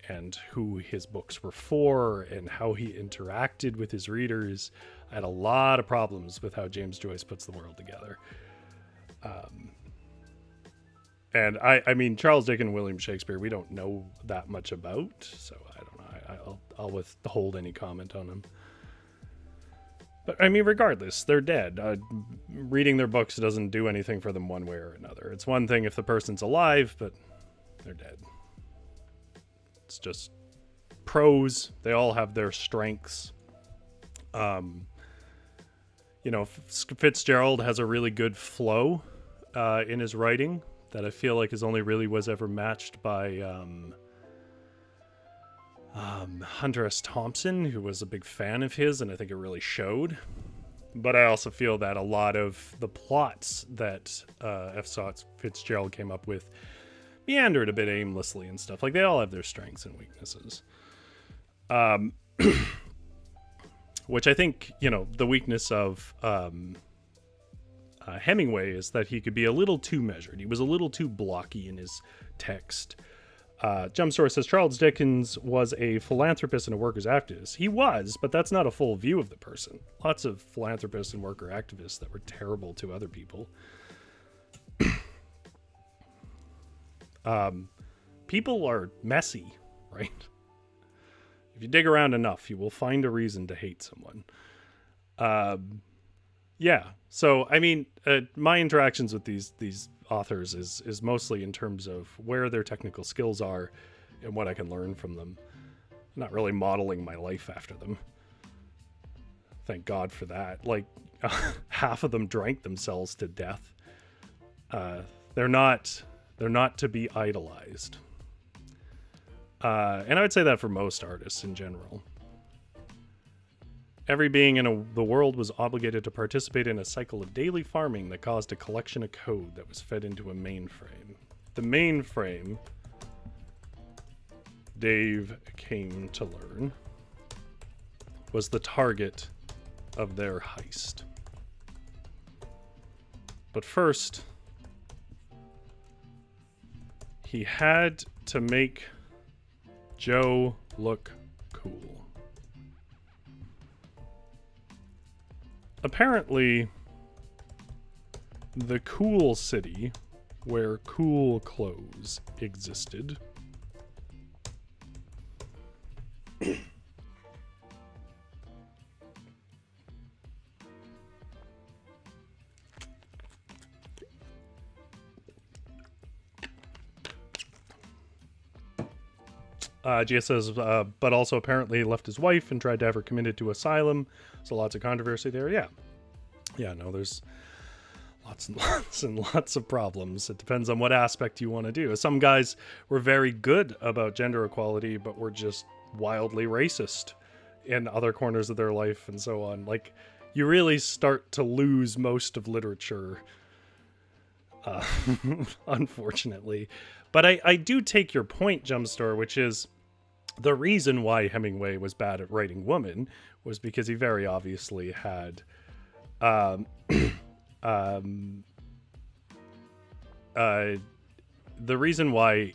and who his books were for and how he interacted with his readers. I had a lot of problems with how James Joyce puts the world together. And I mean, Charles Dickens and William Shakespeare, we don't know that much about, so I don't know. I'll withhold any comment on them. But, I mean, regardless, they're dead. Reading their books doesn't do anything for them one way or another. It's one thing if the person's alive, but they're dead. It's just prose. They all have their strengths. You know, Fitzgerald has a really good flow in his writing that I feel like is only really was ever matched by Hunter S. Thompson, who was a big fan of his, and I think it really showed. But I also feel that a lot of the plots that F. Scott Fitzgerald came up with meandered a bit aimlessly and stuff. Like, they all have their strengths and weaknesses. Which I think, you know, the weakness of Hemingway is that he could be a little too measured. He was a little too blocky in his text. Jumpstore says Charles Dickens was a philanthropist and a workers' activist. He was, but that's not a full view of the person. Lots of philanthropists and worker activists that were terrible to other people. People are messy, right? If you dig around enough, you will find a reason to hate someone. Yeah. So, I mean, my interactions with these authors is mostly in terms of where their technical skills are and what I can learn from them. I'm not really modeling my life after them. Thank God for that. Like, half of them drank themselves to death. They're not to be idolized. And I would say that for most artists in general. Every being in the world was obligated to participate in a cycle of daily farming that caused a collection of code that was fed into a mainframe. The mainframe, Dave came to learn, was the target of their heist. But first, he had to make Joe look cool. Apparently, the cool city where cool clothes existed Gia says, but also apparently left his wife and tried to have her committed to asylum. So lots of controversy there. Yeah, no, there's lots and lots and lots of problems. It depends on what aspect you want to do. Some guys were very good about gender equality, but were just wildly racist in other corners of their life and so on. Like, you really start to lose most of literature, unfortunately. But I do take your point, Jumpstore, which is the reason why Hemingway was bad at writing women was because he very obviously had the reason why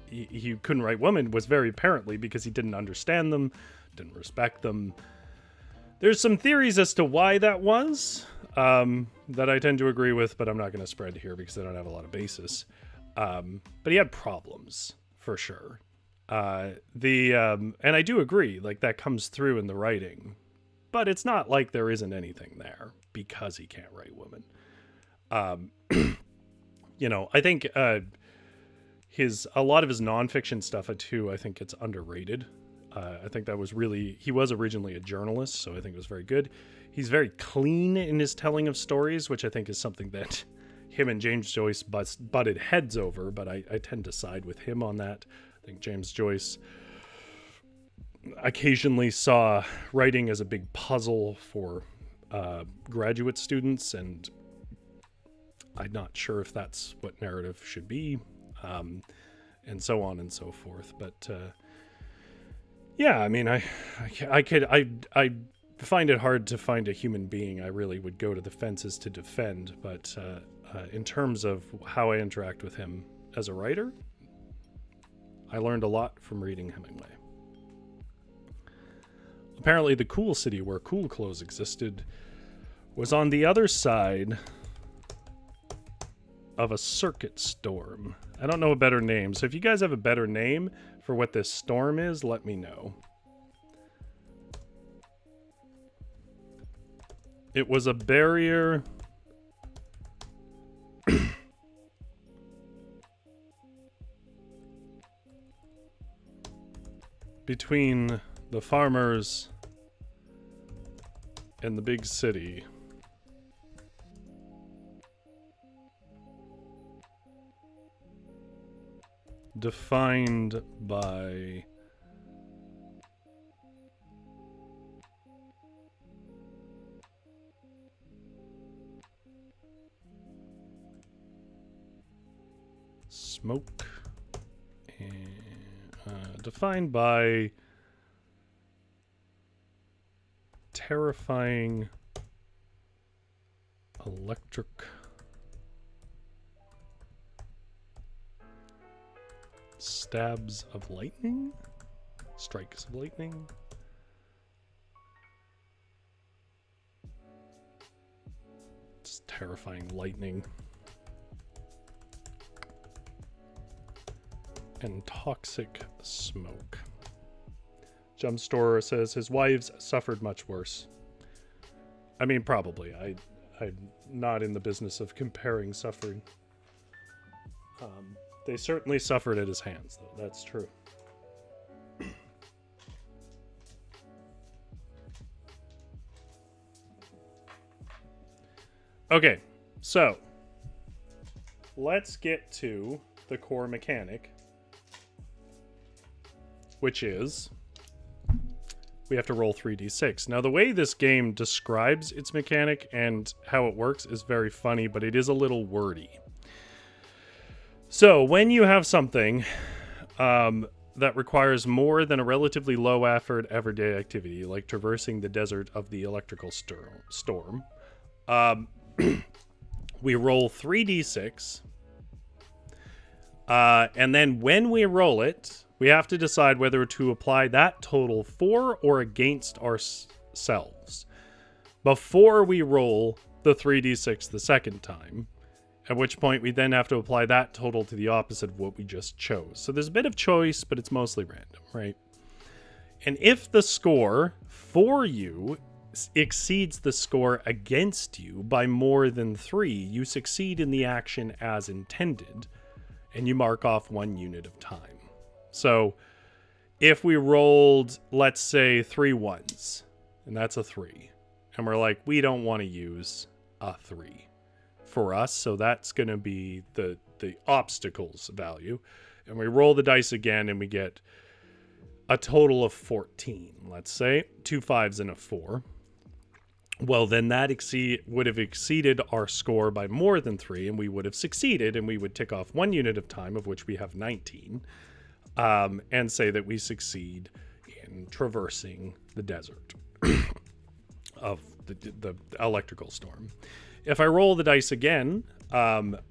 he couldn't write women was very apparently because he didn't understand them, didn't respect them. There's some theories as to why that was, that I tend to agree with, but I'm not going to spread here because I don't have a lot of basis. But he had problems for sure. And I do agree, like, that comes through in the writing, but it's not like there isn't anything there because he can't write women. You know, I think a lot of his nonfiction stuff too, I think it's underrated. I think that was really, he was originally a journalist, so I think it was very good. He's very clean in his telling of stories, which I think is something that him and James Joyce butted heads over, but I tend to side with him on that. I think James Joyce occasionally saw writing as a big puzzle for graduate students, and I'm not sure if that's what narrative should be, and so on and so forth. But yeah, I mean, I find it hard to find a human being I really would go to the fences to defend, but in terms of how I interact with him as a writer, I learned a lot from reading Hemingway. Apparently the cool city where cool clothes existed was on the other side of a circuit storm. I don't know a better name, so if you guys have a better name for what this storm is, let me know. It was a barrier between the farmers and the big city. Defined by smoke and defined by terrifying electric stabs of lightning? Strikes of lightning? Just terrifying lightning. And toxic smoke. Jumpstore says his wives suffered much worse. I mean, probably. I'm not in the business of comparing suffering. They certainly suffered at his hands, though. That's true. Okay, so let's get to the core mechanic, which is we have to roll 3d6. Now, the way this game describes its mechanic and how it works is very funny, but it is a little wordy. So, when you have something that requires more than a relatively low effort everyday activity, like traversing the desert of the electrical storm, we roll 3d6, and then when we roll it, we have to decide whether to apply that total for or against ourselves before we roll the 3d6 the second time, at which point we then have to apply that total to the opposite of what we just chose. So there's a bit of choice, but it's mostly random, right? And if the score for you exceeds the score against you by more than 3, you succeed in the action as intended, and you mark off 1 unit of time. So if we rolled, let's say, 3 ones, and that's a 3, and we're like, we don't want to use a 3 for us, so that's going to be the obstacles value, and we roll the dice again, and we get a total of 14, let's say, 2 5s and a 4. Well, then that would have exceeded our score by more than 3, and we would have succeeded, and we would tick off 1 unit of time, of which we have 19, and say that we succeed in traversing the desert of the electrical storm. If I roll the dice again,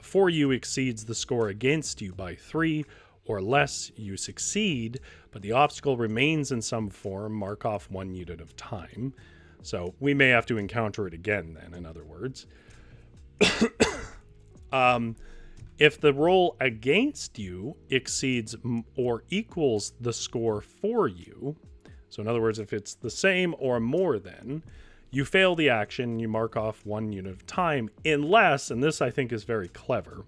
for you exceeds the score against you by 3 or less, you succeed, but the obstacle remains in some form, mark off 1 unit of time. So we may have to encounter it again then, in other words. If the roll against you exceeds or equals the score for you, so in other words, if it's the same or more than, you fail the action, you mark off 1 unit of time, unless, and this I think is very clever,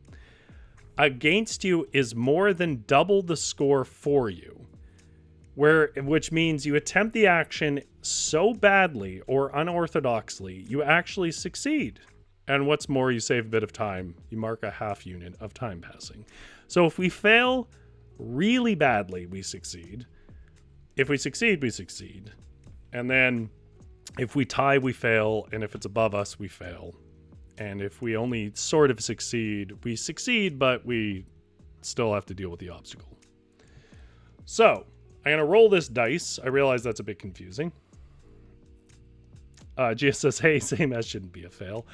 against you is more than double the score for you. Which means you attempt the action so badly or unorthodoxly, you actually succeed. And what's more, you save a bit of time. You mark a half unit of time passing. So if we fail really badly, we succeed. If we succeed, we succeed. And then if we tie, we fail. And if it's above us, we fail. And if we only sort of succeed, we succeed, but we still have to deal with the obstacle. So I'm going to roll this dice. I realize that's a bit confusing. Gia says, hey, same as shouldn't be a fail.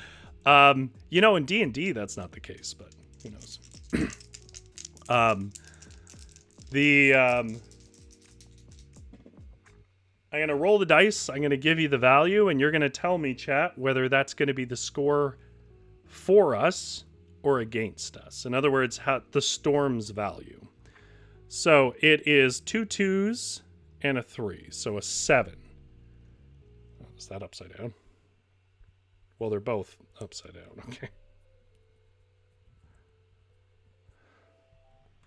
In D&D, that's not the case, but who knows? I'm going to roll the dice. I'm going to give you the value, and you're going to tell me, chat, whether that's going to be the score for us or against us. In other words, the storm's value. So it is 2 2s and a 3, so a 7. Oh, is that upside down? Well, they're both upside down. Okay.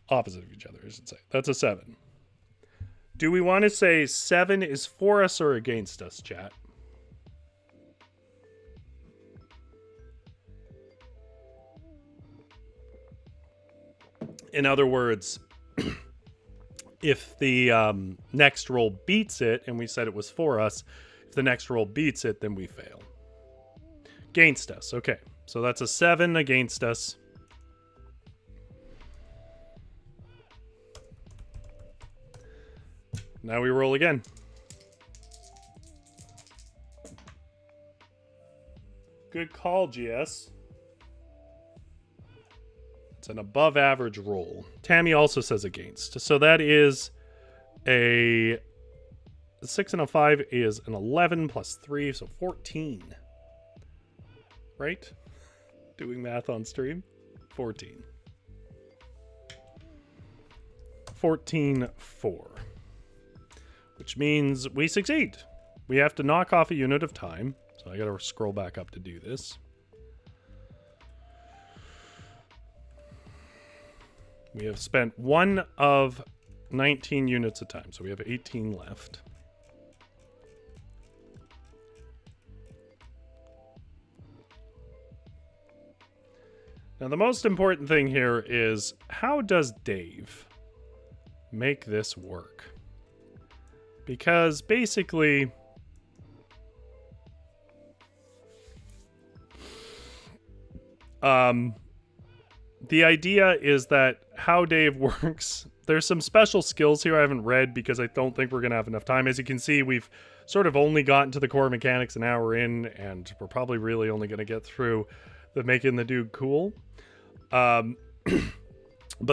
Opposite of each other, I should say. That's a 7. Do we want to say 7 is for us or against us, chat? In other words, if the next roll beats it, and we said it was for us, if the next roll beats it, then we fail. Against us. Okay, so that's a 7 against us. Now we roll again. Good call, GS. It's an above average roll. Tammy also says against. So that is a 6 and a 5 is an 11 plus 3, so 14. Right? Doing math on stream. 14. 14-4. Which means we succeed. We have to knock off a unit of time. So I gotta scroll back up to do this. We have spent 1 of 19 units of time, so we have 18 left. Now, the most important thing here is, how does Dave make this work? Because basically, the idea is that how Dave works, there's some special skills here I haven't read because I don't think we're going to have enough time. As you can see, we've sort of only gotten to the core mechanics an hour in, and we're probably really only going to get through the making the dude cool. But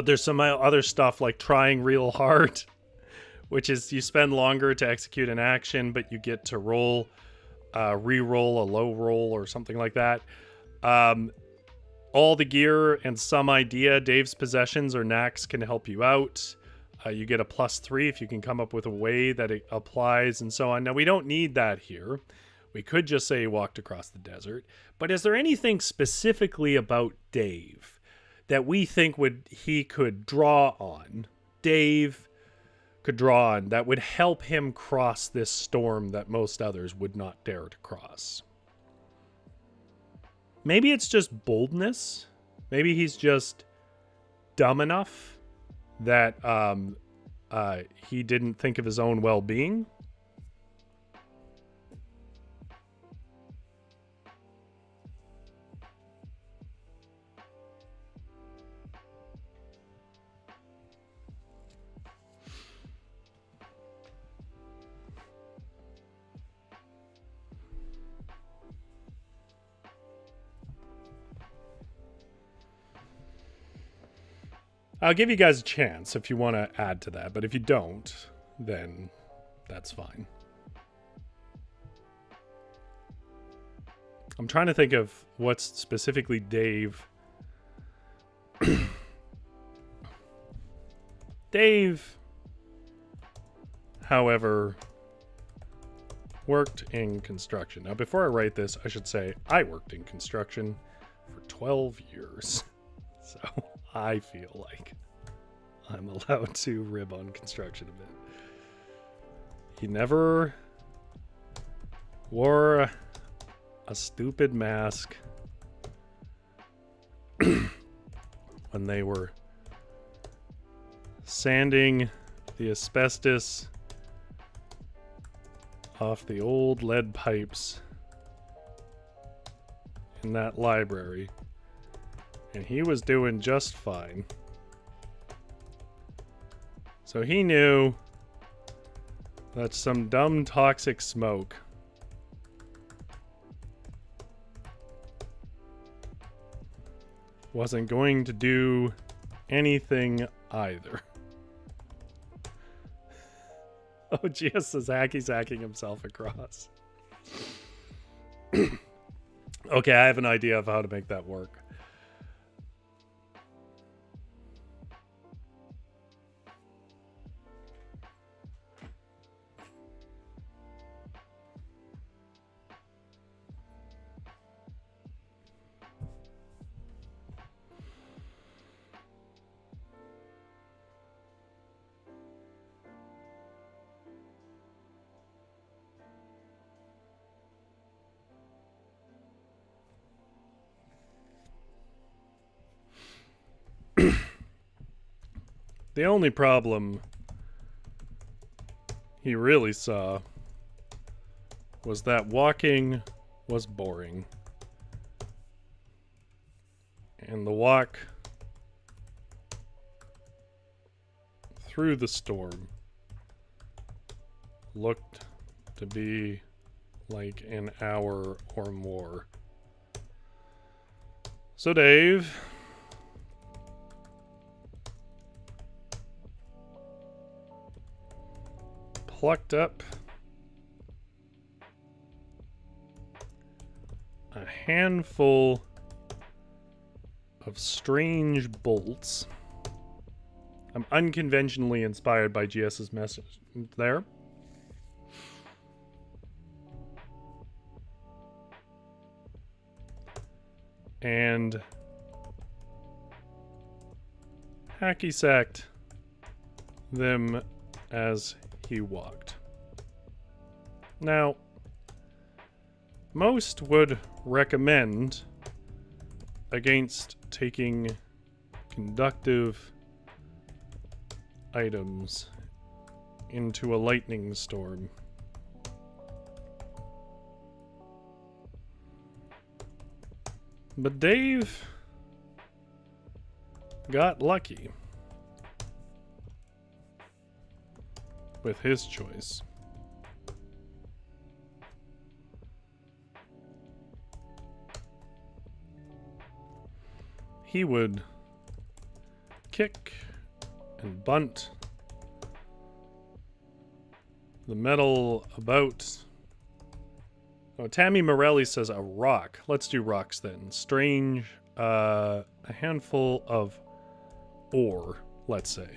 there's some other stuff like trying real hard, which is you spend longer to execute an action, but you get to roll, re-roll a low roll or something like that. All the gear and some idea, Dave's possessions or knacks can help you out. You get a +3 if you can come up with a way that it applies and so on. Now, we don't need that here. We could just say he walked across the desert. But is there anything specifically about Dave that we think he could draw on? Dave, could draw on that would help him cross this storm that most others would not dare to cross. Maybe it's just boldness. Maybe he's just dumb enough that he didn't think of his own well-being. I'll give you guys a chance if you want to add to that, but if you don't, then that's fine. I'm trying to think of what's specifically Dave. Dave, however, worked in construction. Now, before I write this, I should say I worked in construction for 12 years. So I feel like I'm allowed to rib on construction a bit. He never wore a stupid mask when they were sanding the asbestos off the old lead pipes in that library. And he was doing just fine. So he knew that some dumb toxic smoke wasn't going to do anything either. Oh, GS is hacky sacking himself across. Okay, I have an idea of how to make that work. The only problem he really saw was that walking was boring. And the walk through the storm looked to be like an hour or more. So Dave plucked up a handful of strange bolts. I'm unconventionally inspired by GS's message there. And hacky sacked them as he walked. Now, most would recommend against taking conductive items into a lightning storm. But Dave got lucky with his choice. He would kick and bunt the metal about. Oh, Tammy Morelli says a rock. Let's do rocks then. Strange, a handful of ore, let's say.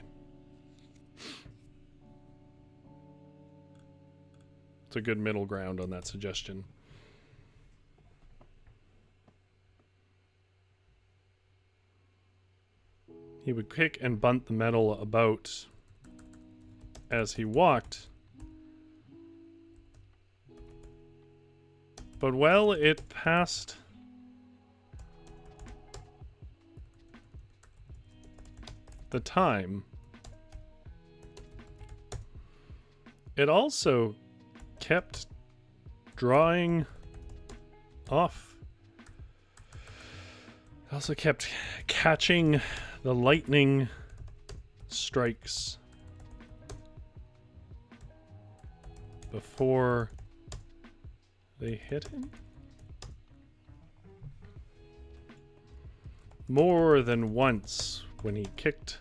It's a good middle ground on that suggestion. He would kick and bunt the metal about as he walked. But well, it passed the time. It also kept drawing off. It also kept catching the lightning strikes before they hit him. More than once when he kicked.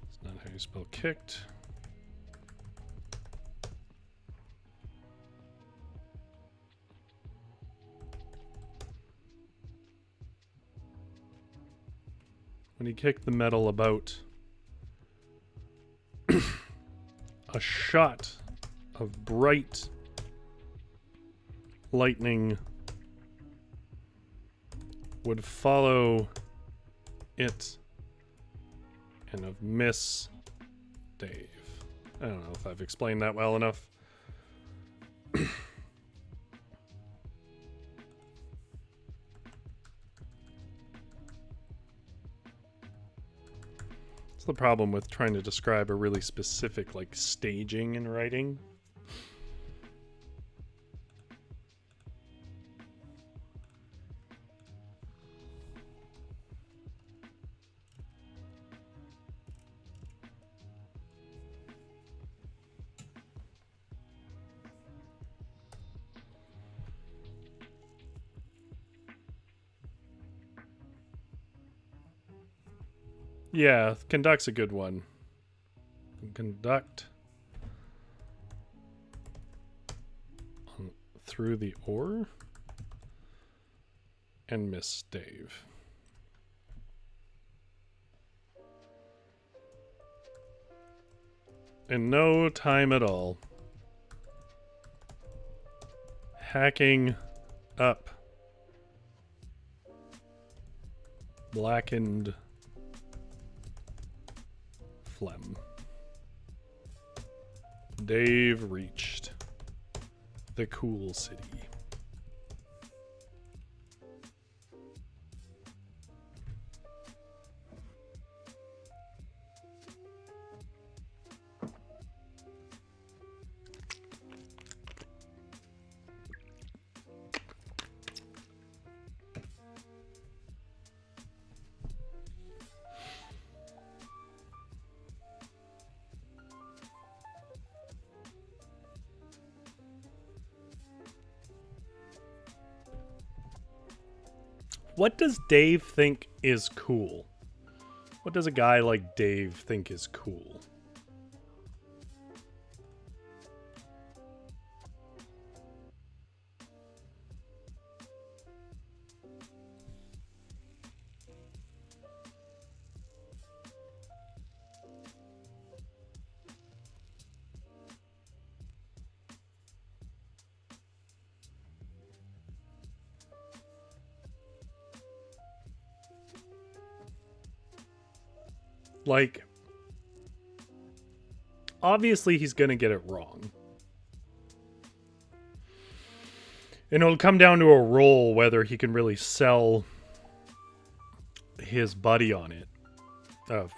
It's not how you spell kicked. When he kicked the metal about, a shot of bright lightning would follow it and of miss Dave. I don't know if I've explained that well enough. It's the problem with trying to describe a really specific, like, staging in writing. Yeah, conduct's a good one. Conduct through the ore and miss Dave. In no time at all. Hacking up blackened phlegm. Dave reached the cool city. What does Dave think is cool? What does a guy like Dave think is cool? Like, obviously he's gonna get it wrong. And it'll come down to a roll whether he can really sell his buddy on it.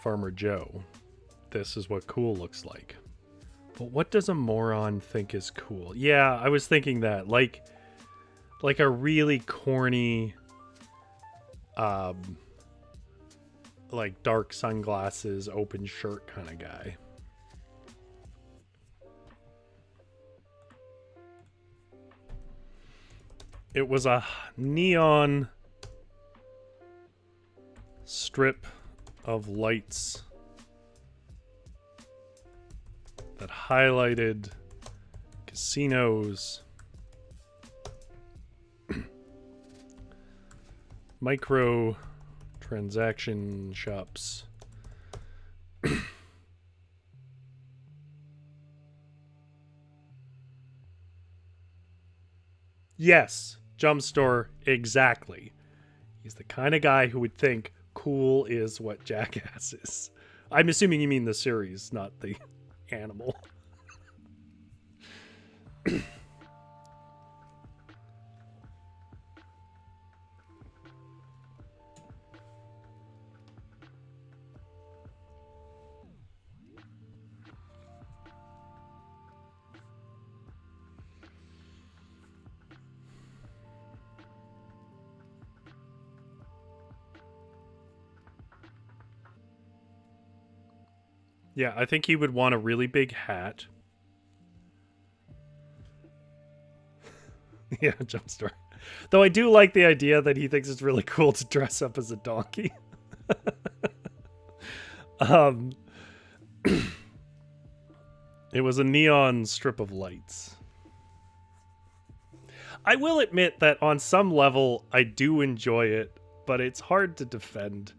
Farmer Joe. This is what cool looks like. But what does a moron think is cool? Yeah, I was thinking that. Like a really corny, like dark sunglasses, open shirt kind of guy. It was a neon strip of lights that highlighted casinos, micro transaction shops, yes, Jump Store, exactly. He's the kind of guy who would think cool is what Jackass is. I'm assuming you mean the series, not the animal. Yeah, I think he would want a really big hat. Yeah, jump story. Though I do like the idea that he thinks it's really cool to dress up as a donkey. It was a neon strip of lights. I will admit that on some level I do enjoy it, but it's hard to defend.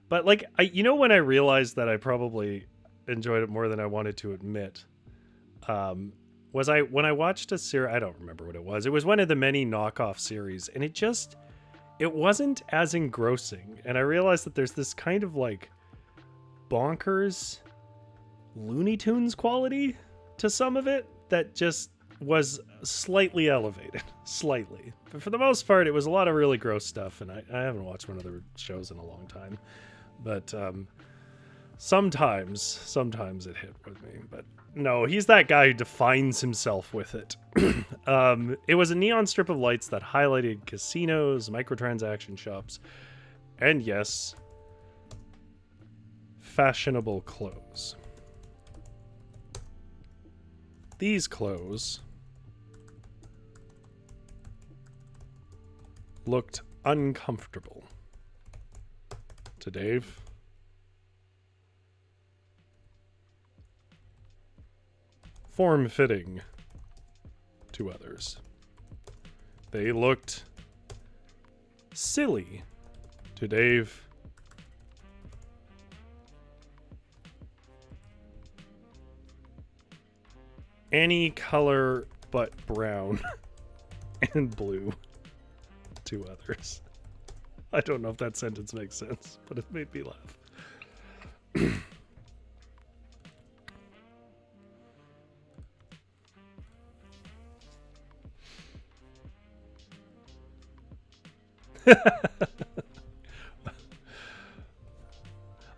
But like, when I realized that I probably enjoyed it more than I wanted to admit, was when I watched a series. I don't remember what it was. It was one of the many knockoff series, and it wasn't as engrossing. And I realized that there's this kind of like bonkers Looney Tunes quality to some of it that just was slightly elevated. Slightly. But for the most part, it was a lot of really gross stuff, and I haven't watched one of their shows in a long time. But sometimes it hit with me. But no, he's that guy who defines himself with it. It was a neon strip of lights that highlighted casinos, microtransaction shops, and yes, fashionable clothes. These clothes looked uncomfortable to Dave. Form-fitting to others. They looked silly to Dave. Any color but brown and blue to others. I don't know if that sentence makes sense, but it made me laugh.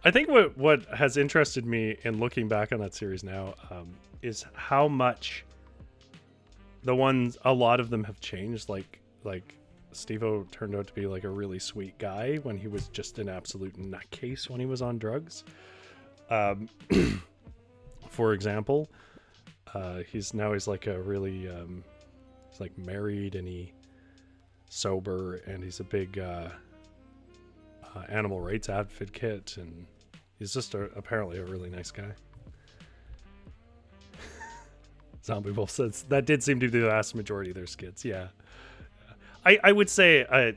I think what has interested me in looking back on that series now is how much a lot of them have changed. Like Steve-O turned out to be like a really sweet guy when he was just an absolute nutcase when he was on drugs. For example, he's like a really he's like married and he's sober, and he's a big animal rights advocate, and he's just apparently a really nice guy. Zombie Wolf says that did seem to be the vast majority of their skits. Yeah. I would say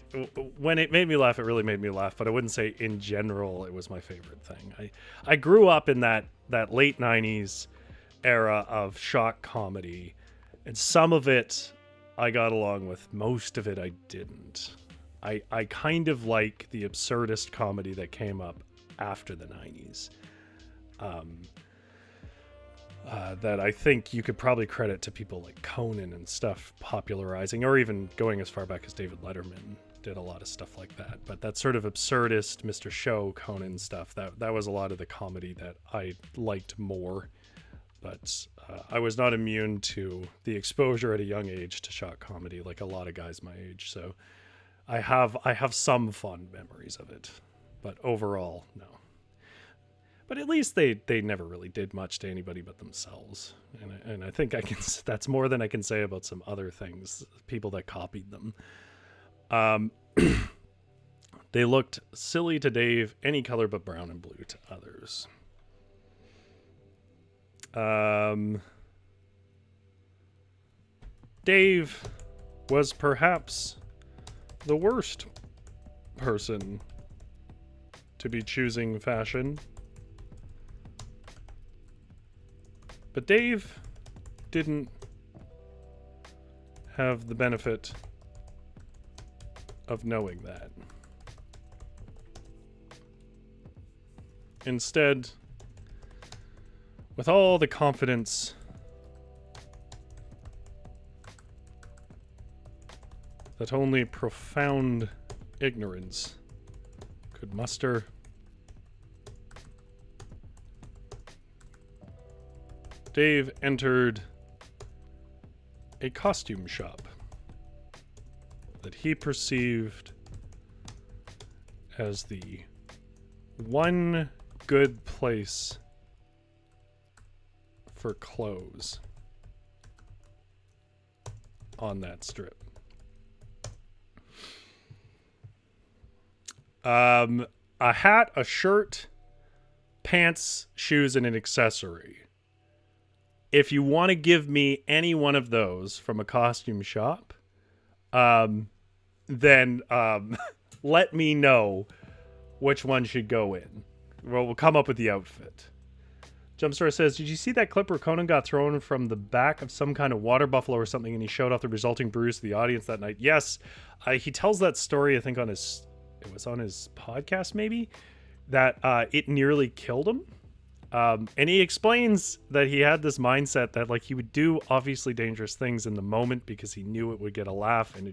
when it made me laugh, it really made me laugh, but I wouldn't say in general it was my favorite thing. I grew up in that late 90s era of shock comedy, and some of it I got along with, most of it I didn't. I kind of like the absurdist comedy that came up after the 90s. That I think you could probably credit to people like Conan and stuff popularizing, or even going as far back as David Letterman did a lot of stuff like that. But that sort of absurdist Mr. Show Conan stuff, that was a lot of the comedy that I liked more. But I was not immune to the exposure at a young age to shock comedy like a lot of guys my age. So I have some fond memories of it, but overall, no. But at least they never really did much to anybody but themselves. And I think that's more than I can say about some other things, people that copied them. They looked silly to Dave, any color but brown and blue to others. Dave was perhaps the worst person to be choosing fashion. But Dave didn't have the benefit of knowing that. instead, with all the confidence that only profound ignorance could muster, Dave entered a costume shop that he perceived as the one good place for clothes on that strip. A hat, a shirt, pants, shoes, and an accessory. If you want to give me any one of those from a costume shop, then let me know which one should go in. Well, we'll come up with the outfit. Jumpstart says, did you see that clip where Conan got thrown from the back of some kind of water buffalo or something and he showed off the resulting bruise to the audience that night? Yes. He tells that story, I think, on his podcast, maybe, that it nearly killed him. And he explains that he had this mindset that, like, he would do obviously dangerous things in the moment because he knew it would get a laugh, and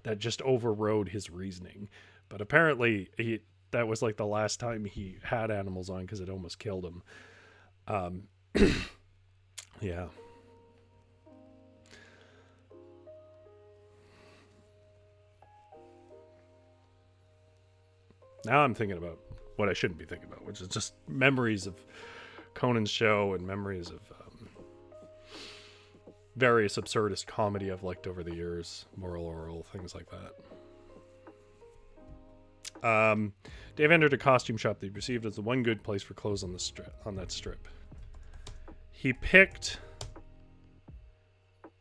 that just overrode his reasoning. But apparently that was like the last time he had animals on because it almost killed him. Yeah. Now I'm thinking about what I shouldn't be thinking about, which is just memories of Conan's show and memories of various absurdist comedy I've liked over the years, moral oral, things like that. Dave entered a costume shop that he perceived as the one good place for clothes on that strip. He picked,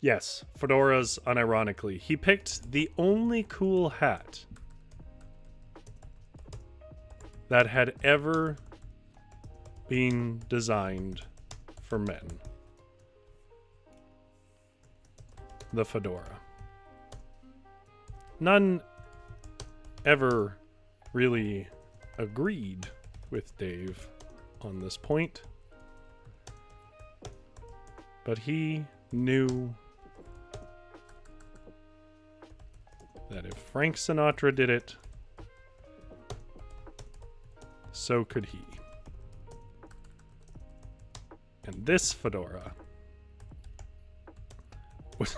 yes, fedoras, unironically. He picked the only cool hat that had ever been designed for men. The fedora. None ever really agreed with Dave on this point, but he knew that if Frank Sinatra did it, so could he. And this fedora was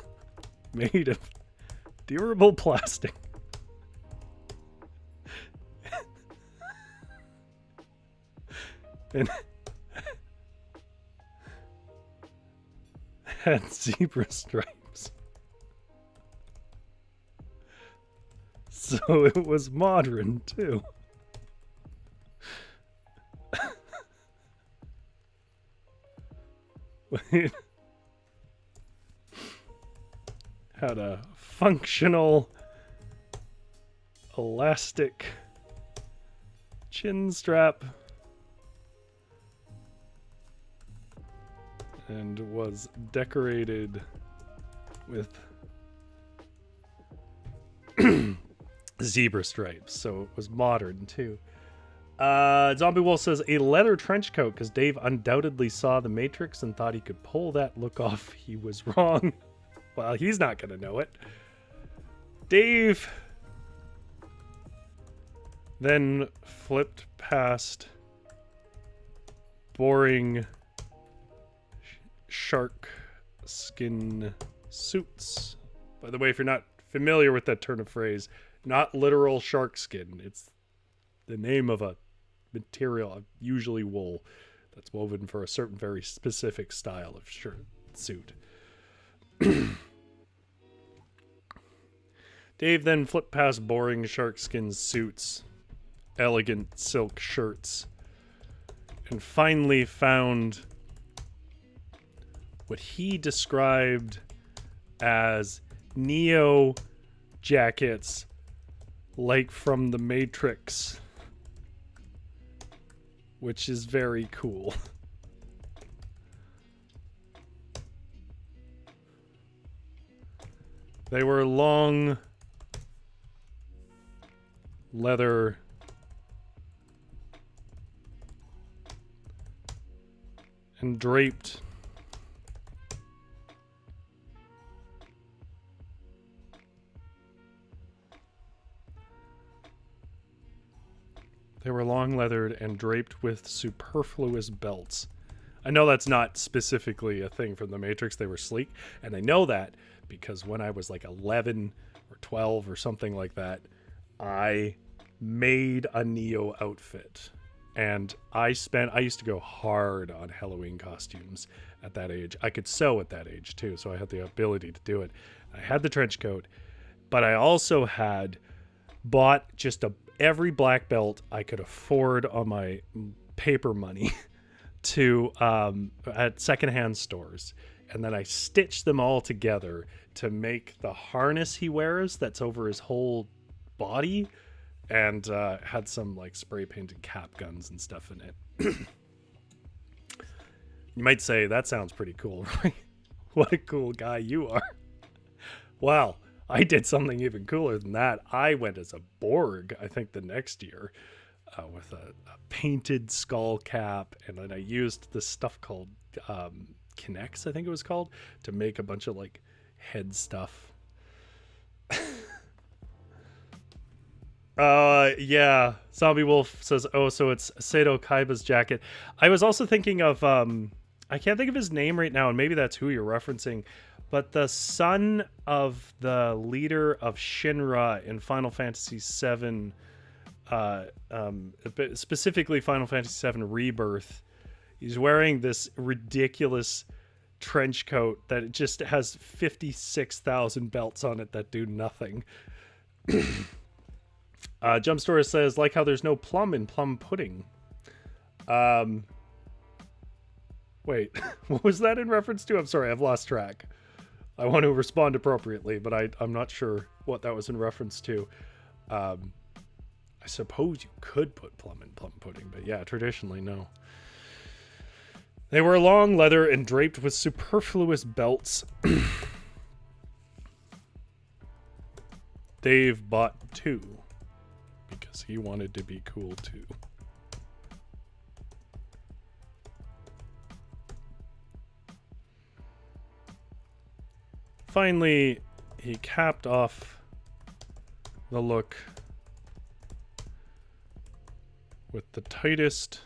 made of durable plastic. And had zebra stripes. So it was modern too. It had a functional elastic chin strap and was decorated with zebra stripes, so it was modern too. Zombie Wolf says a leather trench coat because Dave undoubtedly saw The Matrix and thought he could pull that look off. He was wrong. Well, he's not going to know it. Dave then flipped past boring shark skin suits. By the way, if you're not familiar with that turn of phrase, not literal shark skin. It's the name of a material, usually wool, that's woven for a certain very specific style of suit. Dave then flipped past boring sharkskin suits, elegant silk shirts, and finally found what he described as Neo jackets, like from The Matrix, which is very cool. They were long leather and draped. They were long leathered and draped with superfluous belts. I know that's not specifically a thing from the Matrix. They were sleek. And I know that because when I was like 11 or 12 or something like that, I made a Neo outfit. And I used to go hard on Halloween costumes at that age. I could sew at that age too, so I had the ability to do it. I had the trench coat, but I also had bought just every black belt I could afford on my paper money to at secondhand stores, and then I stitched them all together to make the harness he wears that's over his whole body, and had some like spray painted cap guns and stuff in it. You might say that sounds pretty cool, right? What a cool guy you are. Well, I did something even cooler than that. I went as a Borg, I think the next year, with a painted skull cap, and then I used this stuff called Kinex, I think it was called, to make a bunch of like head stuff. Yeah. Zombie Wolf says, oh, so it's Sato Kaiba's jacket. I was also thinking of, I can't think of his name right now, and maybe that's who you're referencing, but the son of the leader of Shinra in Final Fantasy VII, specifically Final Fantasy VII Rebirth, he's wearing this ridiculous trench coat that just has 56,000 belts on it that do nothing. Jumpstore says, like how there's no plum in plum pudding. Wait, what was that in reference to? I'm sorry, I've lost track. I want to respond appropriately, but I'm not sure what that was in reference to. I suppose you could put plum in plum pudding, but yeah, traditionally, no. They were long leather and draped with superfluous belts. Dave bought 2 because he wanted to be cool too. Finally, he capped off the look with the tightest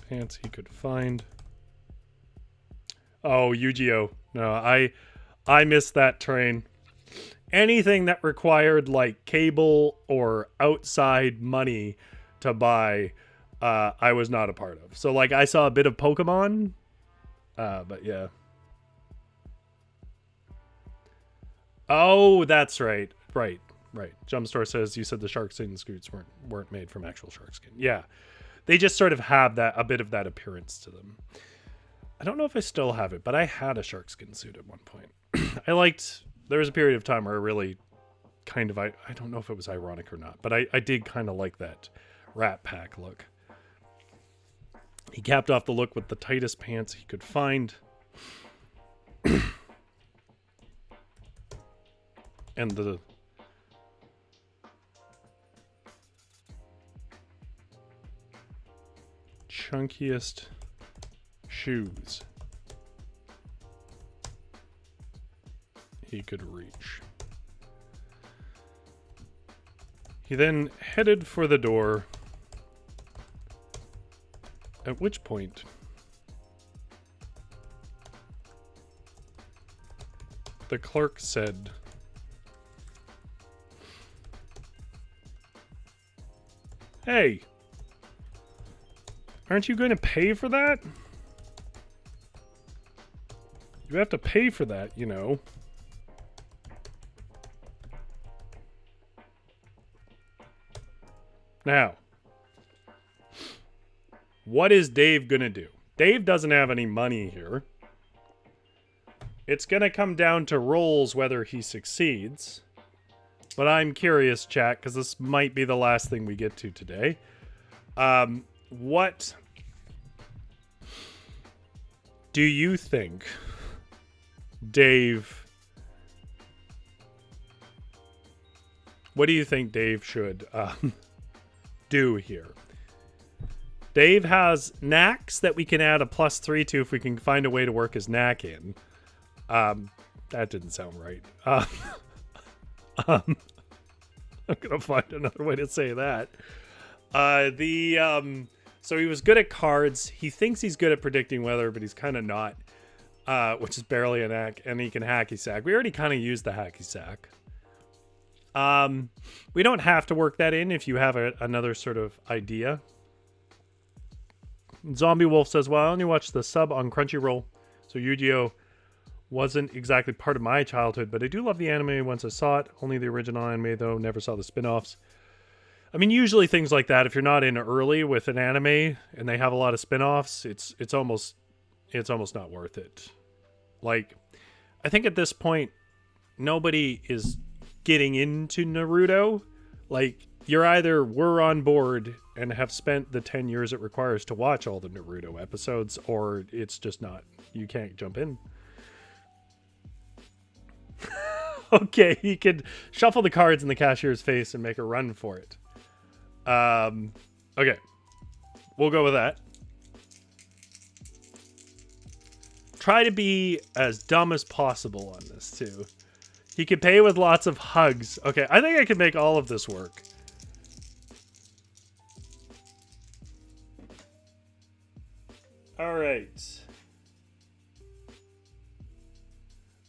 pants he could find. Oh, Yu-Gi-Oh! No, I missed that train. Anything that required like cable or outside money to buy, I was not a part of. So like I saw a bit of Pokemon, but yeah. Oh, that's right. Right. Jumpstore says you said the shark skin scoots weren't made from actual shark skin. Yeah. They just sort of have that, a bit of that appearance to them. I don't know if I still have it, but I had a shark skin suit at one point. There was a period of time where I really kind of, I don't know if it was ironic or not, but I did kind of like that Rat Pack look. He capped off the look with the tightest pants he could find. And the chunkiest shoes he could reach. He then headed for the door, at which point the clerk said, "Hey, aren't you going to pay for that? You have to pay for that, you know." Now, what is Dave gonna do? Dave doesn't have any money here. It's gonna come down to rolls whether he succeeds. But I'm curious, chat, because this might be the last thing we get to today. What do you think Dave what do you think Dave should do here? Dave has knacks that we can add a +3 to if we can find a way to work his knack in. That didn't sound right. I'm gonna find another way to say that. So he was good at cards. He thinks he's good at predicting weather, but he's kind of not, which is barely a knack. And he can hacky sack. We already kind of used the hacky sack. We don't have to work that in if you have another sort of idea. Zombie Wolf says, well, I only watched the sub on Crunchyroll, so Yu-Gi-Oh! Wasn't exactly part of my childhood, but I do love the anime once I saw it. Only the original anime, though. Never saw the spin-offs. I mean, usually things like that, if you're not in early with an anime and they have a lot of spin-offs, it's almost not worth it. Like, I think at this point, nobody is getting into Naruto. Like, we're on board and have spent the 10 years it requires to watch all the Naruto episodes, or it's just not, you can't jump in. Okay, he could shuffle the cards in the cashier's face and make a run for it. Okay, we'll go with that. Try to be as dumb as possible on this too. He could pay with lots of hugs. Okay, I think I can make all of this work. All right.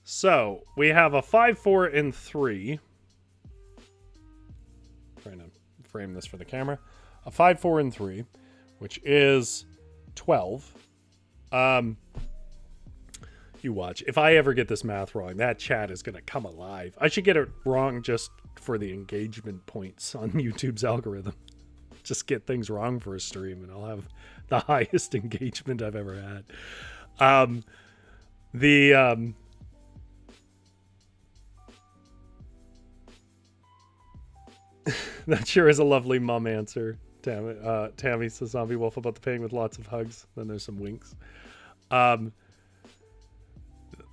So we have a 5, 4, and 3. Trying to frame this for the camera. A 5, 4, and 3, which is 12. You watch. If I ever get this math wrong, that chat is going to come alive. I should get it wrong just for the engagement points on YouTube's algorithm. Just get things wrong for a stream, and I'll have the highest engagement I've ever had. That sure is a lovely mum answer. Tammy says Zombie Wolf about the paying with lots of hugs. Then there's some winks. So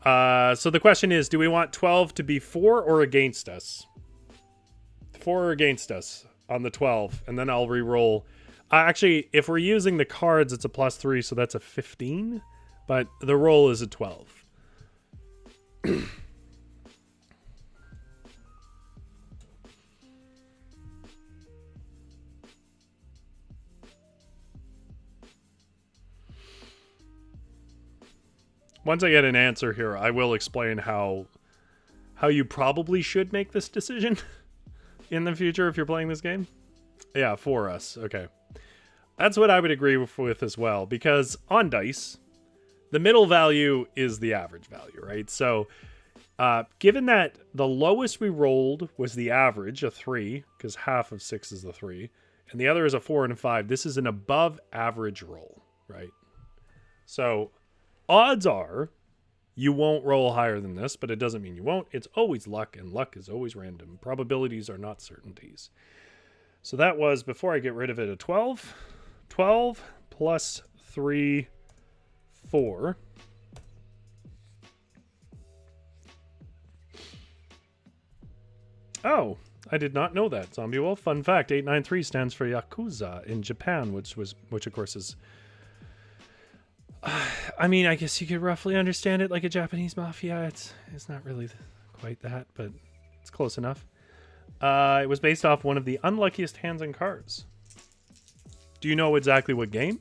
the question is, do we want 12 to be for or against us? For or against us on the 12, and then I'll re-roll. Actually, if we're using the cards, it's a +3, so that's a 15, but the roll is a 12. Once I get an answer here, I will explain how you probably should make this decision in the future if you're playing this game. Yeah, for us. Okay. That's what I would agree with as well, because on dice, the middle value is the average value, right? So given that the lowest we rolled was the average, a 3, because half of 6 is the 3, and the other is a 4 and a 5, this is an above average roll, right? So odds are you won't roll higher than this, but it doesn't mean you won't. It's always luck, and luck is always random. Probabilities are not certainties. So that was, before I get rid of it, a 12. 12 plus 3, 4. Oh, I did not know that, Zombie Wolf. Fun fact, 893 stands for Yakuza in Japan, which of course is... I mean, I guess you could roughly understand it like a Japanese mafia. It's not really quite that, but it's close enough. It was based off one of the unluckiest hands and cards. Do you know exactly what game?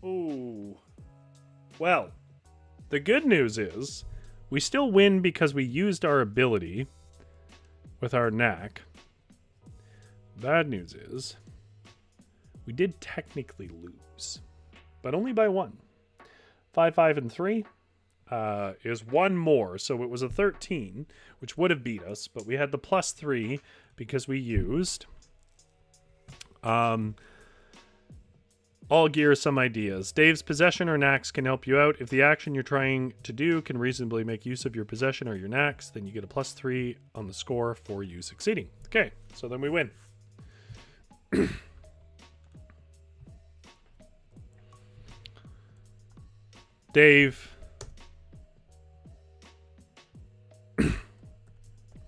Ooh. Well, the good news is we still win because we used our ability with our knack. Bad news is we did technically lose, but only by 1. 5, 5, and 3 is 1 more, so it was a 13, which would have beat us, but we had the +3 because we used all gear, some ideas. Dave's possession or knacks can help you out. If the action you're trying to do can reasonably make use of your possession or your knacks, then you get a +3 on the score for you succeeding. Okay, so then we win. Dave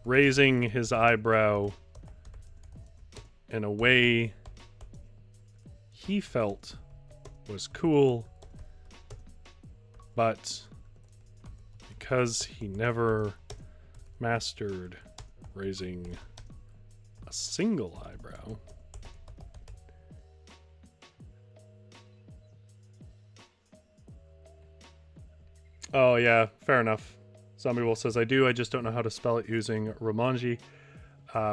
raising his eyebrow in a way he felt was cool, but because he never mastered raising a single eyebrow, oh yeah, fair enough. Zombie Wolf says, I do, I just don't know how to spell it using Romanji,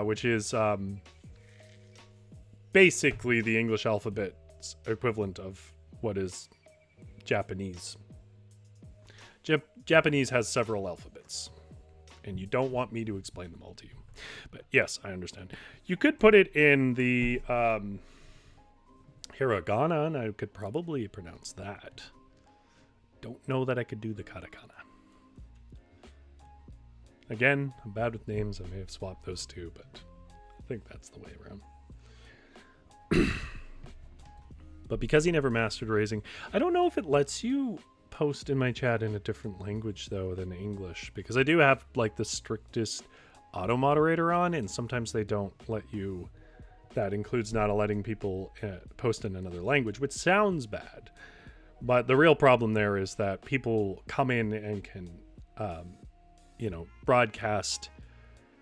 which is basically the English alphabet's equivalent of what is Japanese. Japanese has several alphabets, and you don't want me to explain them all to you. But yes, I understand. You could put it in the hiragana, and I could probably pronounce that. Don't know that I could do the katakana. Again, I'm bad with names. I may have swapped those two, but I think that's the way around. But because he never mastered raising, I don't know if it lets you post in my chat in a different language, though, than English. Because I do have, like, the strictest auto-moderator on, and sometimes they don't let you. That includes not letting people post in another language, which sounds bad. But the real problem there is that people come in and can, broadcast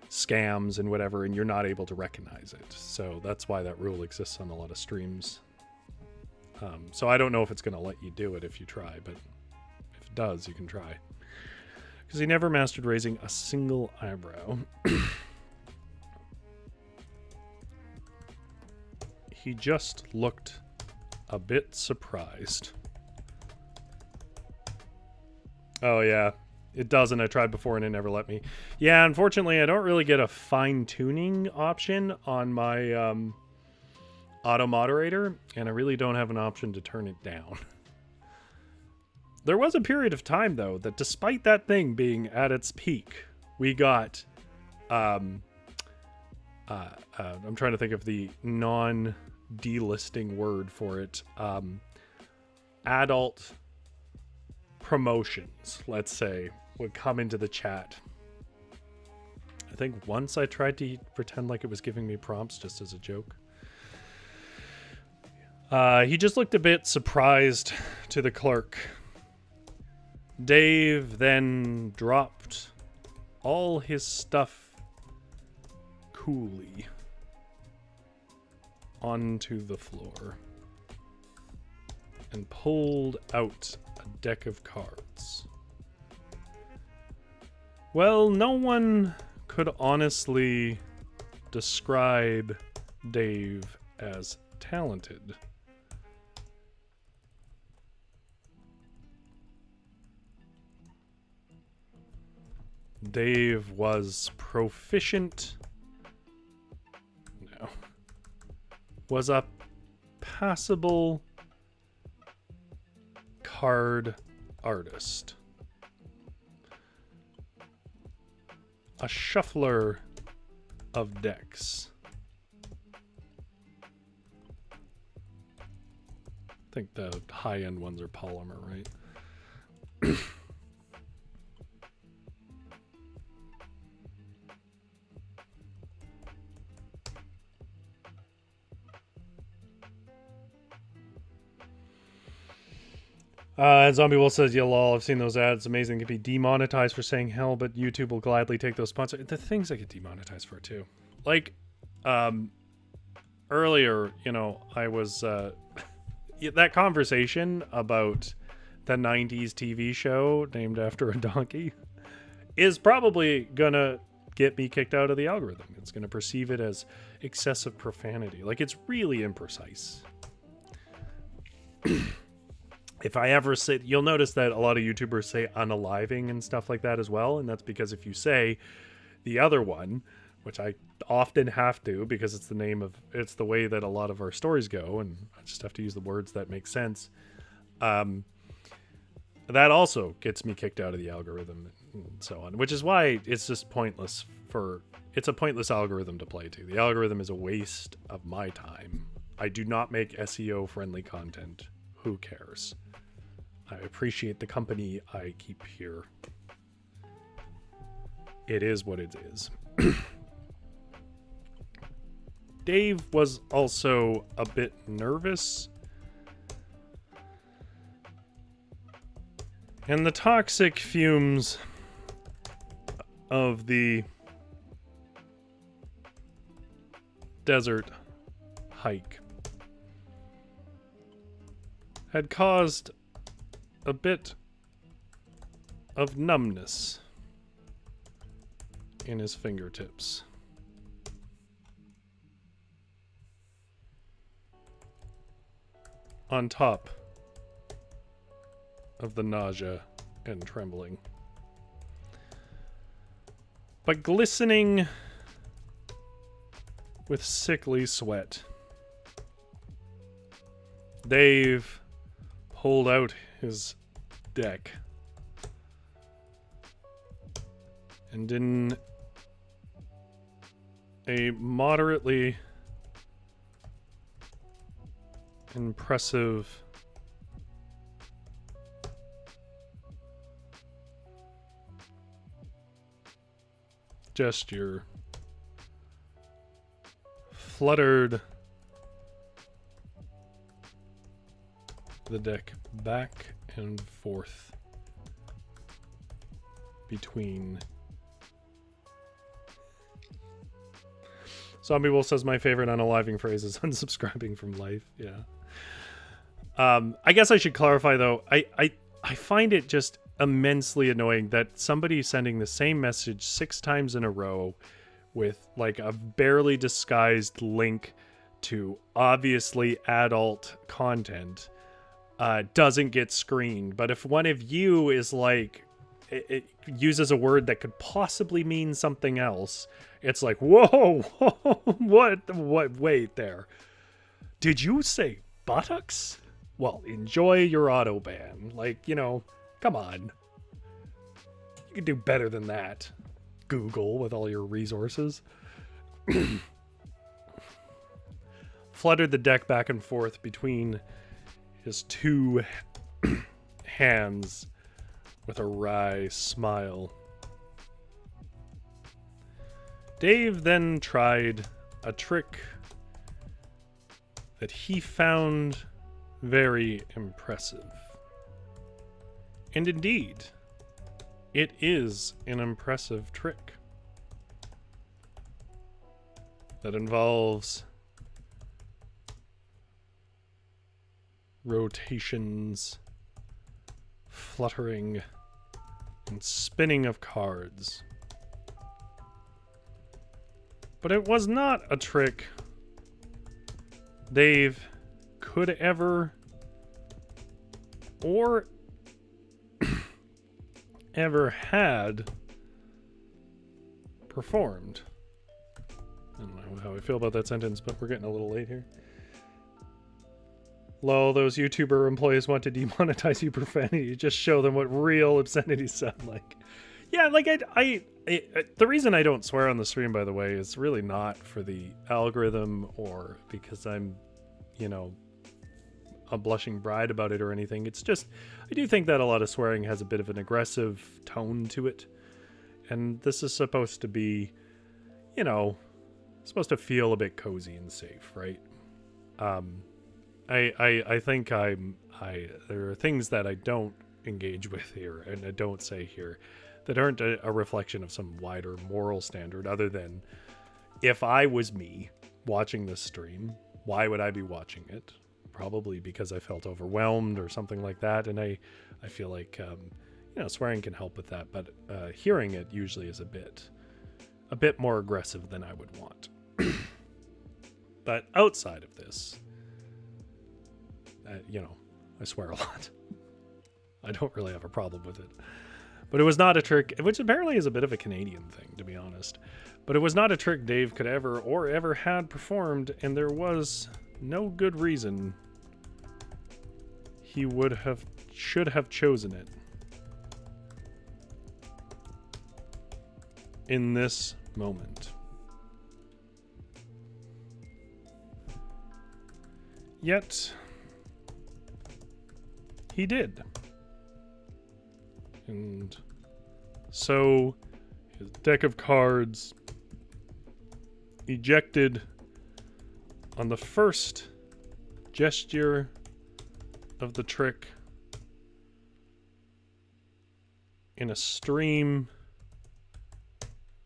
scams and whatever, and you're not able to recognize it. So that's why that rule exists on a lot of streams. So I don't know if it's going to let you do it if you try, but if it does, you can try. Because he never mastered raising a single eyebrow. He just looked a bit surprised. Oh, yeah. It doesn't. I tried before and it never let me. Yeah, unfortunately, I don't really get a fine-tuning option on my auto-moderator, and I really don't have an option to turn it down. There was a period of time, though, that despite that thing being at its peak, we got... I'm trying to think of the non-delisting word for it. Adult promotions, let's say, would come into the chat. I think once I tried to pretend like it was giving me prompts just as a joke. He just looked a bit surprised to the clerk. Dave then dropped all his stuff coolly onto the floor and pulled out a deck of cards. Well, no one could honestly describe Dave as talented. Dave was proficient. No. Was a passable card artist. A shuffler of decks. I think the high-end ones are polymer, right? Zombie Wolf says, yeah, lol, I've seen those ads. Amazing. It can be demonetized for saying hell, but YouTube will gladly take those sponsors. The things I get demonetized for, too. Like, earlier, I was, that conversation about the 90s TV show named after a donkey is probably gonna get me kicked out of the algorithm. It's gonna perceive it as excessive profanity. Like, it's really imprecise. If I ever say, you'll notice that a lot of YouTubers say unaliving and stuff like that as well. And that's because if you say the other one, which I often have to because it's it's the way that a lot of our stories go. And I just have to use the words that make sense. That also gets me kicked out of the algorithm and so on, which is why it's just pointless it's a pointless algorithm to play to. The algorithm is a waste of my time. I do not make SEO friendly content. Who cares? I appreciate the company I keep here. it is what it is. Dave was also a bit nervous. And the toxic fumes of the desert hike had caused a bit of numbness in his fingertips. On top of the nausea and trembling. But glistening with sickly sweat, Dave pulled out his deck and in a moderately impressive gesture, fluttered the deck back and forth between. Zombie Wolf says my favorite unaliving phrase is unsubscribing from life. Yeah. I guess I should clarify though. I find it just immensely annoying that somebody sending the same message 6 times in a row with like a barely disguised link to obviously adult content doesn't get screened. But if one of you is like, it uses a word that could possibly mean something else, it's like, whoa, what, wait there. Did you say buttocks? Well, enjoy your auto ban. Like, you know, come on. You can do better than that. Google with all your resources. Fluttered the deck back and forth between his 2 hands with a wry smile. Dave then tried a trick that he found very impressive. And indeed, it is an impressive trick that involves rotations, fluttering, and spinning of cards. But it was not a trick Dave could ever or ever had performed. I don't know how I feel about that sentence, but we're getting a little late here. Lol, those YouTuber employees want to demonetize you profanity. Just show them what real obscenities sound like. Yeah, like the reason I don't swear on the stream, by the way, is really not for the algorithm or because I'm, you know, a blushing bride about it or anything. It's just, I do think that a lot of swearing has a bit of an aggressive tone to it. And this is supposed to be, you know, supposed to feel a bit cozy and safe, right? I think there are things that I don't engage with here and I don't say here that aren't a reflection of some wider moral standard other than if I was me watching this stream, why would I be watching it? Probably because I felt overwhelmed or something like that. And I feel like, you know, swearing can help with that, but hearing it usually is a bit more aggressive than I would want. But outside of this, you know, I swear a lot. I don't really have a problem with it. But it was not a trick, which apparently is a bit of a Canadian thing, to be honest. But it was not a trick Dave could ever had performed, and there was no good reason he should have chosen it in this moment. Yet he did. And so his deck of cards ejected on the first gesture of the trick in a stream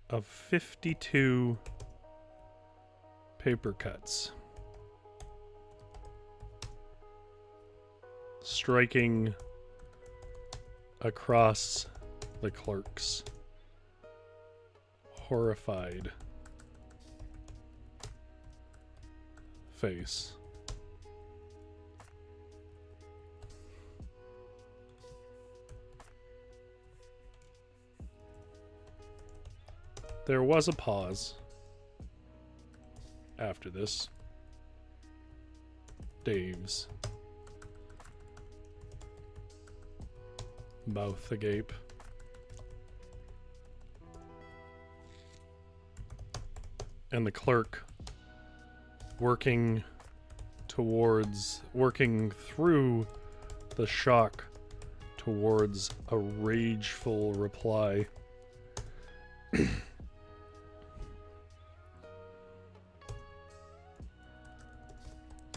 of 52 paper cuts, striking across the clerk's horrified face. There was a pause after this. Dave's mouth agape. And the clerk working through the shock towards a rageful reply.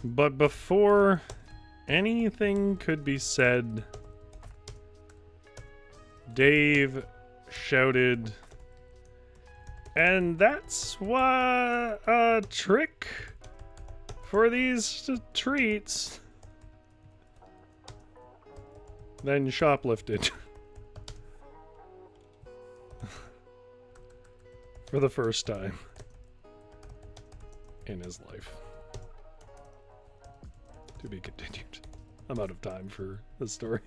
But before anything could be said, Dave shouted, "And that's why a trick for these treats." Then shoplifted. For the first time in his life. To be continued. I'm out of time for this story.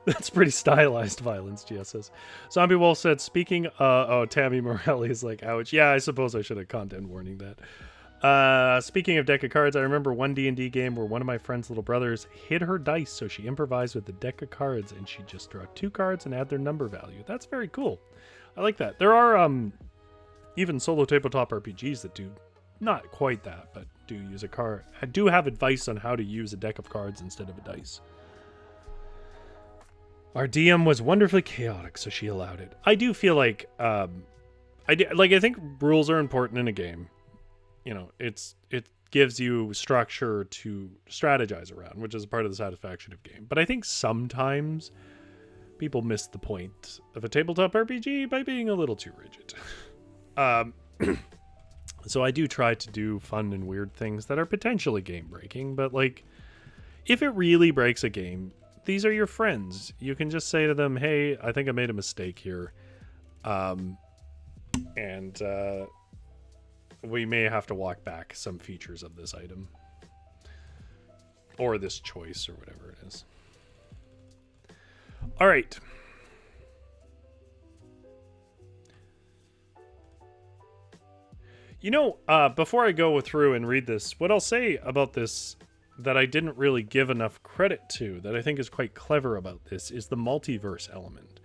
That's pretty stylized violence, GS says. Zombie Wolf said, speaking, Tammy Morelli is like, ouch. Yeah, I suppose I should have content warning that. Speaking of deck of cards, I remember one D&D game where one of my friend's little brothers hid her dice, so she improvised with the deck of cards, and she just draw 2 cards and add their number value. That's very cool. I like that. There are even solo tabletop RPGs that do not quite that, but do use a card. I do have advice on how to use a deck of cards instead of a dice. Our DM was wonderfully chaotic, so she allowed it. I do feel like I think rules are important in a game. You know, it gives you structure to strategize around, which is part of the satisfaction of game. But I think sometimes people miss the point of a tabletop RPG by being a little too rigid. So I do try to do fun and weird things that are potentially game breaking, but like, if it really breaks a game, these are your friends. You can just say to them, "Hey, I think I made a mistake here. And we may have to walk back some features of this item. Or this choice, or whatever it is." All right. You know, before I go through and read this, what I'll say about this that I didn't really give enough credit to, that I think is quite clever about this, is the multiverse element.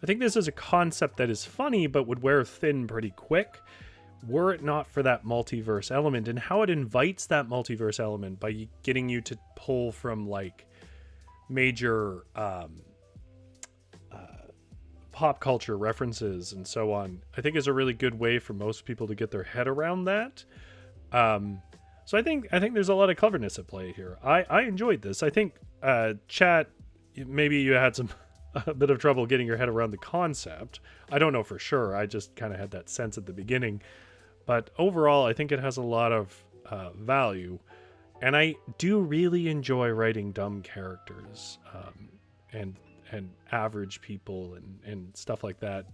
I think this is a concept that is funny, but would wear thin pretty quick, were it not for that multiverse element, and how it invites that multiverse element by getting you to pull from, like, major pop culture references and so on. I think is a really good way for most people to get their head around that. So I think there's a lot of cleverness at play here. I enjoyed this. I think chat, maybe you had a bit of trouble getting your head around the concept. I don't know for sure. I just kind of had that sense at the beginning. But overall, I think it has a lot of value. And I do really enjoy writing dumb characters and average people and stuff like that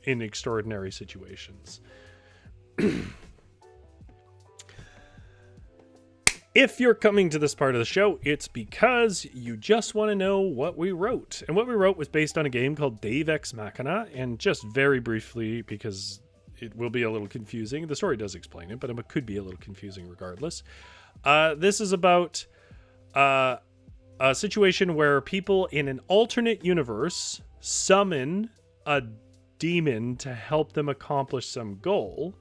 in extraordinary situations. If you're coming to this part of the show, it's because you just want to know what we wrote. And what we wrote was based on a game called Dave Ex Machina. And just very briefly, because it will be a little confusing, the story does explain it, but it could be a little confusing regardless. This is about a situation where people in an alternate universe summon a demon to help them accomplish some goal.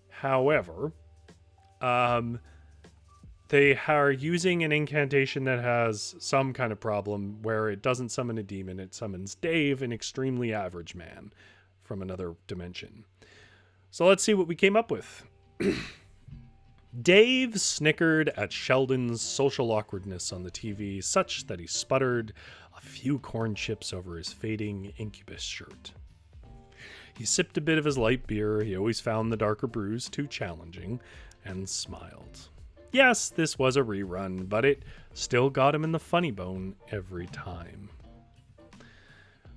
However, They are using an incantation that has some kind of problem where it doesn't summon a demon, it summons Dave, an extremely average man from another dimension. So let's see what we came up with. Dave snickered at Sheldon's social awkwardness on the TV, such that he sputtered a few corn chips over his fading Incubus shirt. He sipped a bit of his light beer, he always found the darker brews too challenging, and smiled. Yes, this was a rerun, but it still got him in the funny bone every time.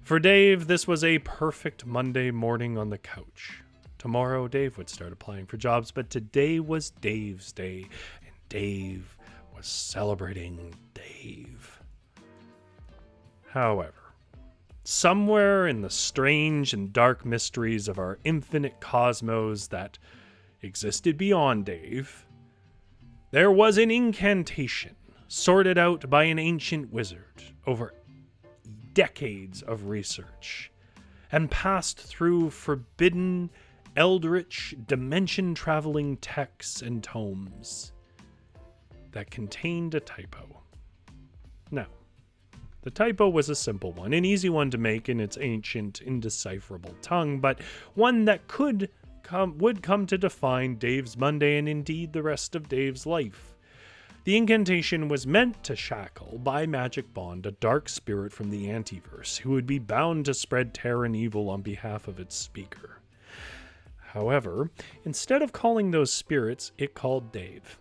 For Dave, this was a perfect Monday morning on the couch. Tomorrow, Dave would start applying for jobs, but today was Dave's day, and Dave was celebrating Dave. However, somewhere in the strange and dark mysteries of our infinite cosmos that existed beyond Dave, there was an incantation sorted out by an ancient wizard over decades of research and passed through forbidden, eldritch, dimension-traveling texts and tomes that contained a typo. Now, the typo was a simple one, an easy one to make in its ancient, indecipherable tongue, but one that would come to define Dave's Monday and indeed the rest of Dave's life. The incantation was meant to shackle, by magic bond, a dark spirit from the Antiverse, who would be bound to spread terror and evil on behalf of its speaker. However, instead of calling those spirits, it called Dave.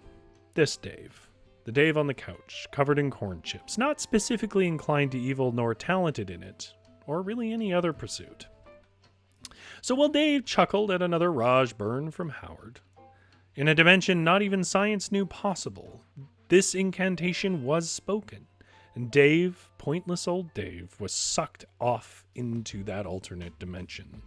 This Dave. The Dave on the couch, covered in corn chips, not specifically inclined to evil nor talented in it, or really any other pursuit. So while Dave chuckled at another Raj burn from Howard, in a dimension not even science knew possible, this incantation was spoken, and Dave, pointless old Dave, was sucked off into that alternate dimension.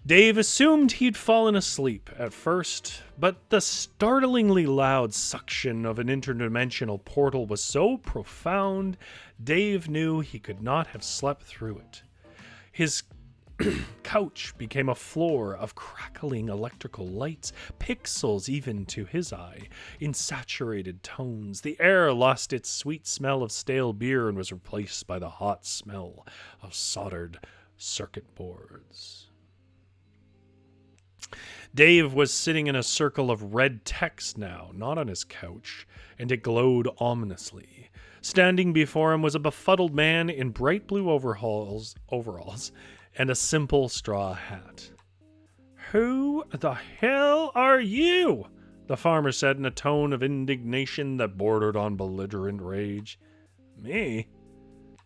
Dave assumed he'd fallen asleep at first, but the startlingly loud suction of an interdimensional portal was so profound, Dave knew he could not have slept through it. His couch became a floor of crackling electrical lights, pixels even to his eye, in saturated tones. The air lost its sweet smell of stale beer and was replaced by the hot smell of soldered circuit boards. Dave was sitting in a circle of red text now, not on his couch, and it glowed ominously. Standing before him was a befuddled man in bright blue overalls, and a simple straw hat. "Who the hell are you?" the farmer said in a tone of indignation that bordered on belligerent rage. "Me?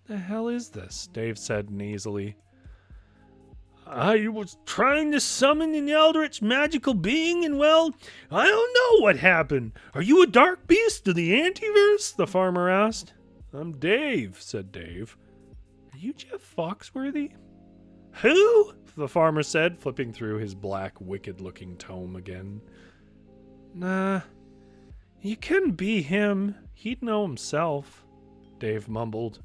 The hell is this?" Dave said nasally. "I was trying to summon an eldritch magical being, and well, I don't know what happened. Are you a dark beast of the Antiverse?" the farmer asked. "I'm Dave," said Dave. "Are you Jeff Foxworthy?" "Who?" the farmer said, flipping through his black, wicked-looking tome again. "Nah, you couldn't be him. He'd know himself," Dave mumbled.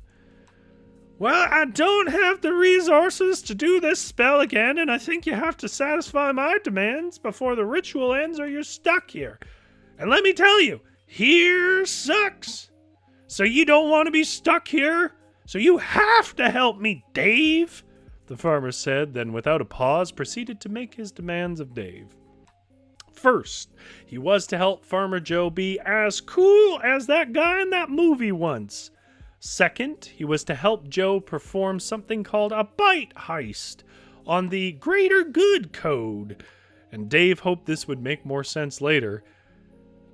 "Well, I don't have the resources to do this spell again, and I think you have to satisfy my demands before the ritual ends or you're stuck here. And let me tell you, here sucks. So you don't want to be stuck here? So you have to help me, Dave," the farmer said, then without a pause proceeded to make his demands of Dave. First, he was to help Farmer Joe be as cool as that guy in that movie once. Second, he was to help Joe perform something called a bite heist on the Greater Good Code, and Dave hoped this would make more sense later.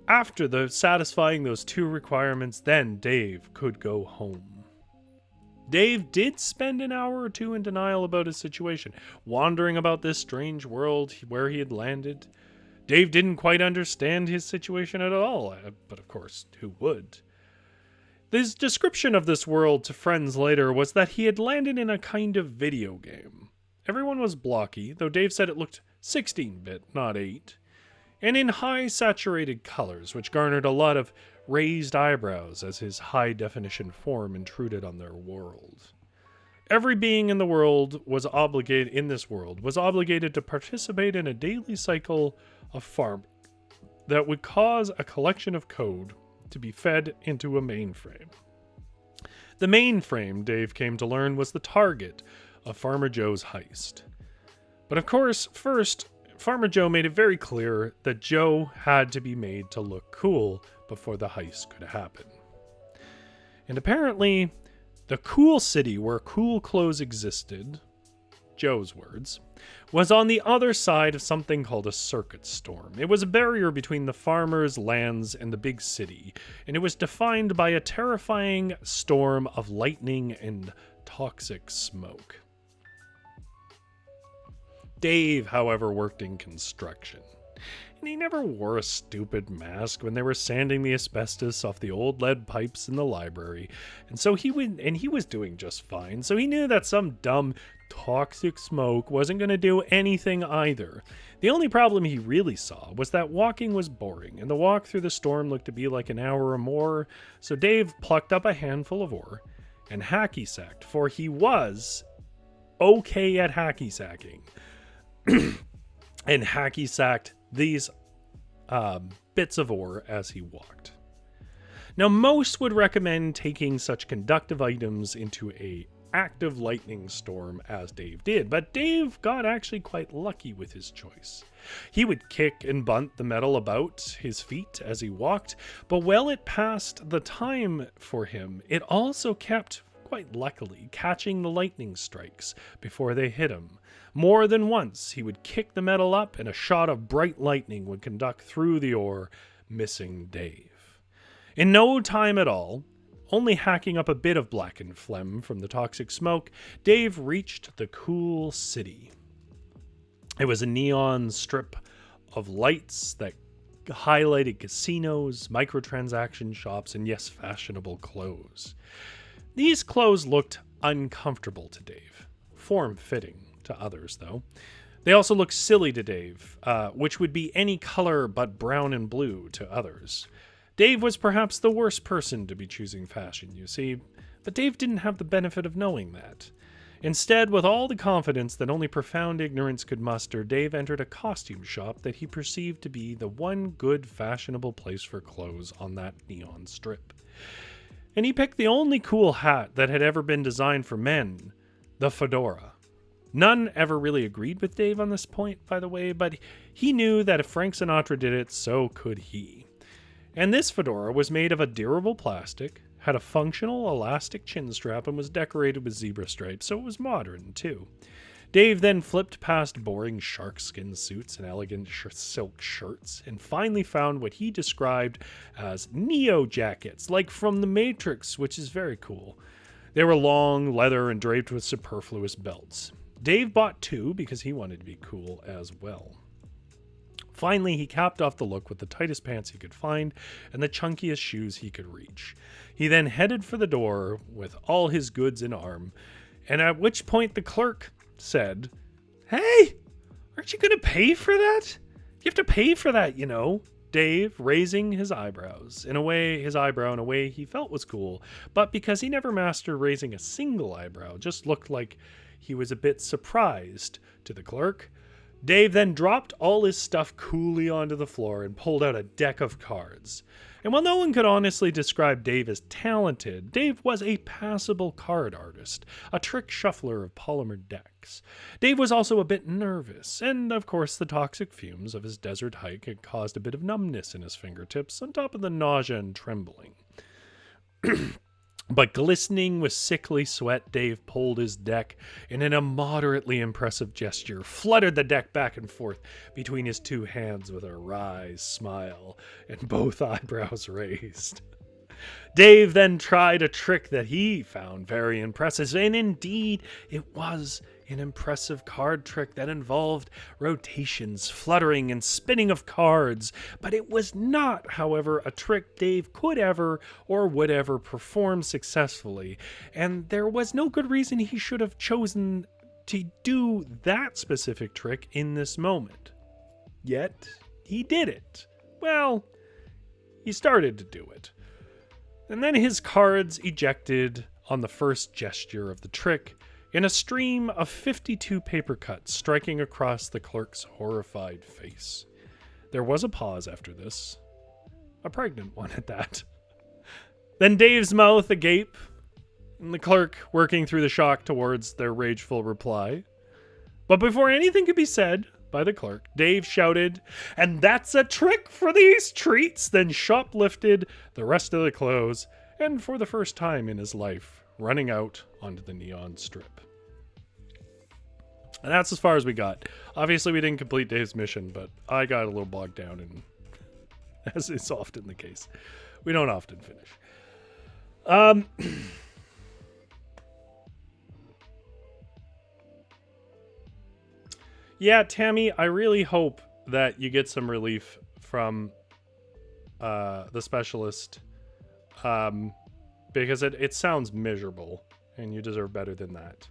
After satisfying those two requirements, then Dave could go home. Dave did spend an hour or two in denial about his situation, wandering about this strange world where he had landed. Dave didn't quite understand his situation at all, but of course, who would? His description of this world to friends later was that he had landed in a kind of video game. Everyone was blocky, though Dave said it looked 16-bit, not 8, and in high saturated colors, which garnered a lot of raised eyebrows as his high-definition form intruded on their world. Every being in the world was obligated to participate in a daily cycle of farming that would cause a collection of code to be fed into a mainframe. The mainframe, Dave came to learn, was the target of Farmer Joe's heist. But of course, first, Farmer Joe made it very clear that Joe had to be made to look cool before the heist could happen. And apparently, the cool city where cool clothes existed, Joe's words, was on the other side of something called a circuit storm. It was a barrier between the farmers' lands and the big city, and it was defined by a terrifying storm of lightning and toxic smoke. Dave, however, worked in construction, and he never wore a stupid mask when they were sanding the asbestos off the old lead pipes in the library, and so he was doing just fine, so he knew that some dumb toxic smoke wasn't going to do anything either. The only problem he really saw was that walking was boring, and the walk through the storm looked to be like an hour or more, so Dave plucked up a handful of ore and hacky-sacked, for he was okay at hacky-sacking, and hacky-sacked these bits of ore as he walked. Now, most would recommend taking such conductive items into a active lightning storm as Dave did, but Dave got actually quite lucky with his choice. He would kick and bunt the metal about his feet as he walked, but while it passed the time for him, it also kept, quite luckily, catching the lightning strikes before they hit him. More than once, he would kick the metal up, and a shot of bright lightning would conduct through the ore, missing Dave. In no time at all, only hacking up a bit of blackened phlegm from the toxic smoke, Dave reached the cool city. It was a neon strip of lights that highlighted casinos, microtransaction shops, and yes, fashionable clothes. These clothes looked uncomfortable to Dave, form-fitting to others, though. They also looked silly to Dave, which would be any color but brown and blue to others. Dave was perhaps the worst person to be choosing fashion, you see, but Dave didn't have the benefit of knowing that. Instead, with all the confidence that only profound ignorance could muster, Dave entered a costume shop that he perceived to be the one good fashionable place for clothes on that neon strip. And he picked the only cool hat that had ever been designed for men, the fedora. None ever really agreed with Dave on this point, by the way, but he knew that if Frank Sinatra did it, so could he. And this fedora was made of a durable plastic, had a functional elastic chin strap, and was decorated with zebra stripes, so it was modern, too. Dave then flipped past boring sharkskin suits and elegant silk shirts, and finally found what he described as Neo jackets, like from The Matrix, which is very cool. They were long, leather, and draped with superfluous belts. Dave bought two because he wanted to be cool as well. Finally, he capped off the look with the tightest pants he could find and the chunkiest shoes he could reach. He then headed for the door with all his goods in arm, and at which point the clerk said, "Hey, aren't you going to pay for that? You have to pay for that, you know." Dave, raising his eyebrows, in a way he felt was cool, but because he never mastered raising a single eyebrow, just looked like he was a bit surprised to the clerk. Dave then dropped all his stuff coolly onto the floor and pulled out a deck of cards. And while no one could honestly describe Dave as talented, Dave was a passable card artist, a trick shuffler of polymer decks. Dave was also a bit nervous, and of course the toxic fumes of his desert hike had caused a bit of numbness in his fingertips on top of the nausea and trembling. But glistening with sickly sweat, Dave pulled his deck and in a moderately impressive gesture fluttered the deck back and forth between his two hands with a wry smile and both eyebrows raised. Dave then tried a trick that he found very impressive, and indeed it was an impressive card trick that involved rotations, fluttering, and spinning of cards, but it was not, however, a trick Dave could ever or would ever perform successfully, and there was no good reason he should have chosen to do that specific trick in this moment. Yet, he did it. Well, he started to do it. And then his cards ejected on the first gesture of the trick, in a stream of 52 paper cuts striking across the clerk's horrified face. There was a pause after this. A pregnant one at that. Then Dave's mouth agape, and the clerk working through the shock towards their rageful reply. But before anything could be said by the clerk, Dave shouted, "And that's a trick for these treats!" Then shoplifted the rest of the clothes, and for the first time in his life, running out onto the neon strip. And that's as far as we got. Obviously, we didn't complete Dave's mission, but I got a little bogged down, and as is often the case, we don't often finish. Yeah, Tammy, I really hope that you get some relief from the specialist, because it sounds miserable, and you deserve better than that.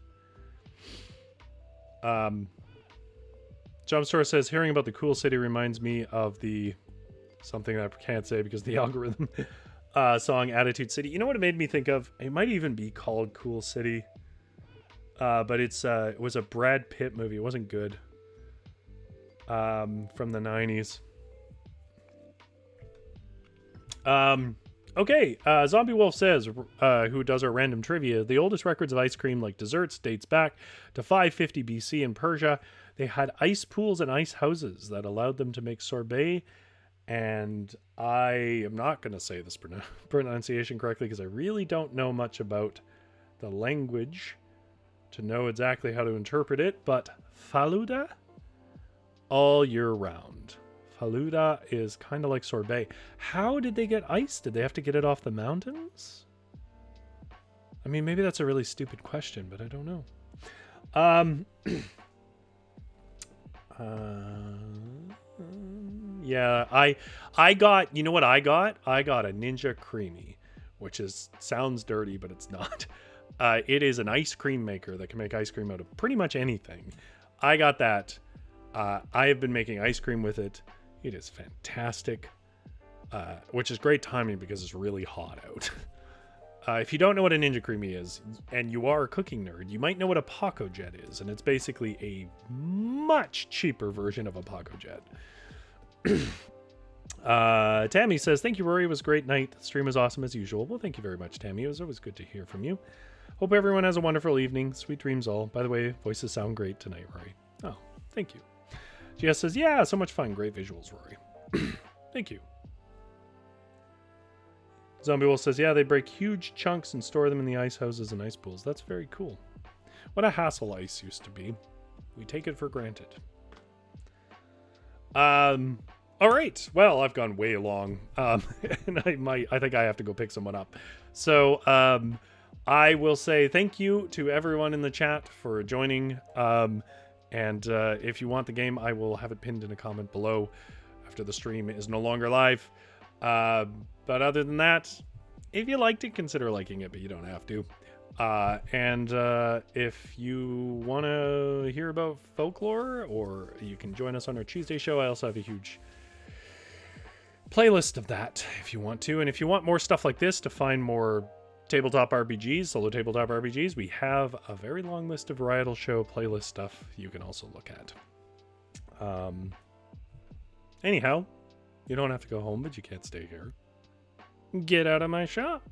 Jumpstore says, hearing about the cool city reminds me of the something that I can't say because the algorithm song Attitude City. You know what it made me think of? It might even be called Cool City, but it was a Brad Pitt movie. It wasn't good. From the 90s. Okay, Zombie Wolf says, who does our random trivia, the oldest records of ice cream like desserts dates back to 550 BC in Persia. They had ice pools and ice houses that allowed them to make sorbet. And I am not going to say this pronunciation correctly because I really don't know much about the language to know exactly how to interpret it, but Faluda? All year round. Faluda is kind of like sorbet. How did they get ice? Did they have to get it off the mountains? I mean, maybe that's a really stupid question, but I don't know. Yeah, I got, you know what I got? I got a Ninja Creamy, which sounds dirty, but it's not. It is an ice cream maker that can make ice cream out of pretty much anything. I got that. I have been making ice cream with it. It is fantastic, which is great timing because it's really hot out. If you don't know what a Ninja Creamy is, and you are a cooking nerd, you might know what a Paco Jet is, and it's basically a much cheaper version of a Paco Jet. Tammy says, thank you, Rory. It was a great night. The stream was awesome as usual. Well, thank you very much, Tammy. It was always good to hear from you. Hope everyone has a wonderful evening. Sweet dreams all. By the way, voices sound great tonight, Rory. Oh, thank you. Jess says, yeah, so much fun. Great visuals, Rory. Thank you. Zombie Wolf says, yeah, they break huge chunks and store them in the ice houses and ice pools. That's very cool. What a hassle ice used to be. We take it for granted. All right. Well, I've gone way long. And I think I have to go pick someone up. So, I will say thank you to everyone in the chat for joining. And if you want the game, I will have it pinned in a comment below after the stream is no longer live. But other than that, if you liked it, consider liking it, but you don't have to. And if you want to hear about folklore, or you can join us on our Tuesday show, I also have a huge playlist of that if you want to. And if you want more stuff like this to find more tabletop RPGs, solo tabletop RPGs, we have a very long list of Varietal Show playlist stuff you can also look at. Anyhow, you don't have to go home, but you can't stay here. Get out of my shop.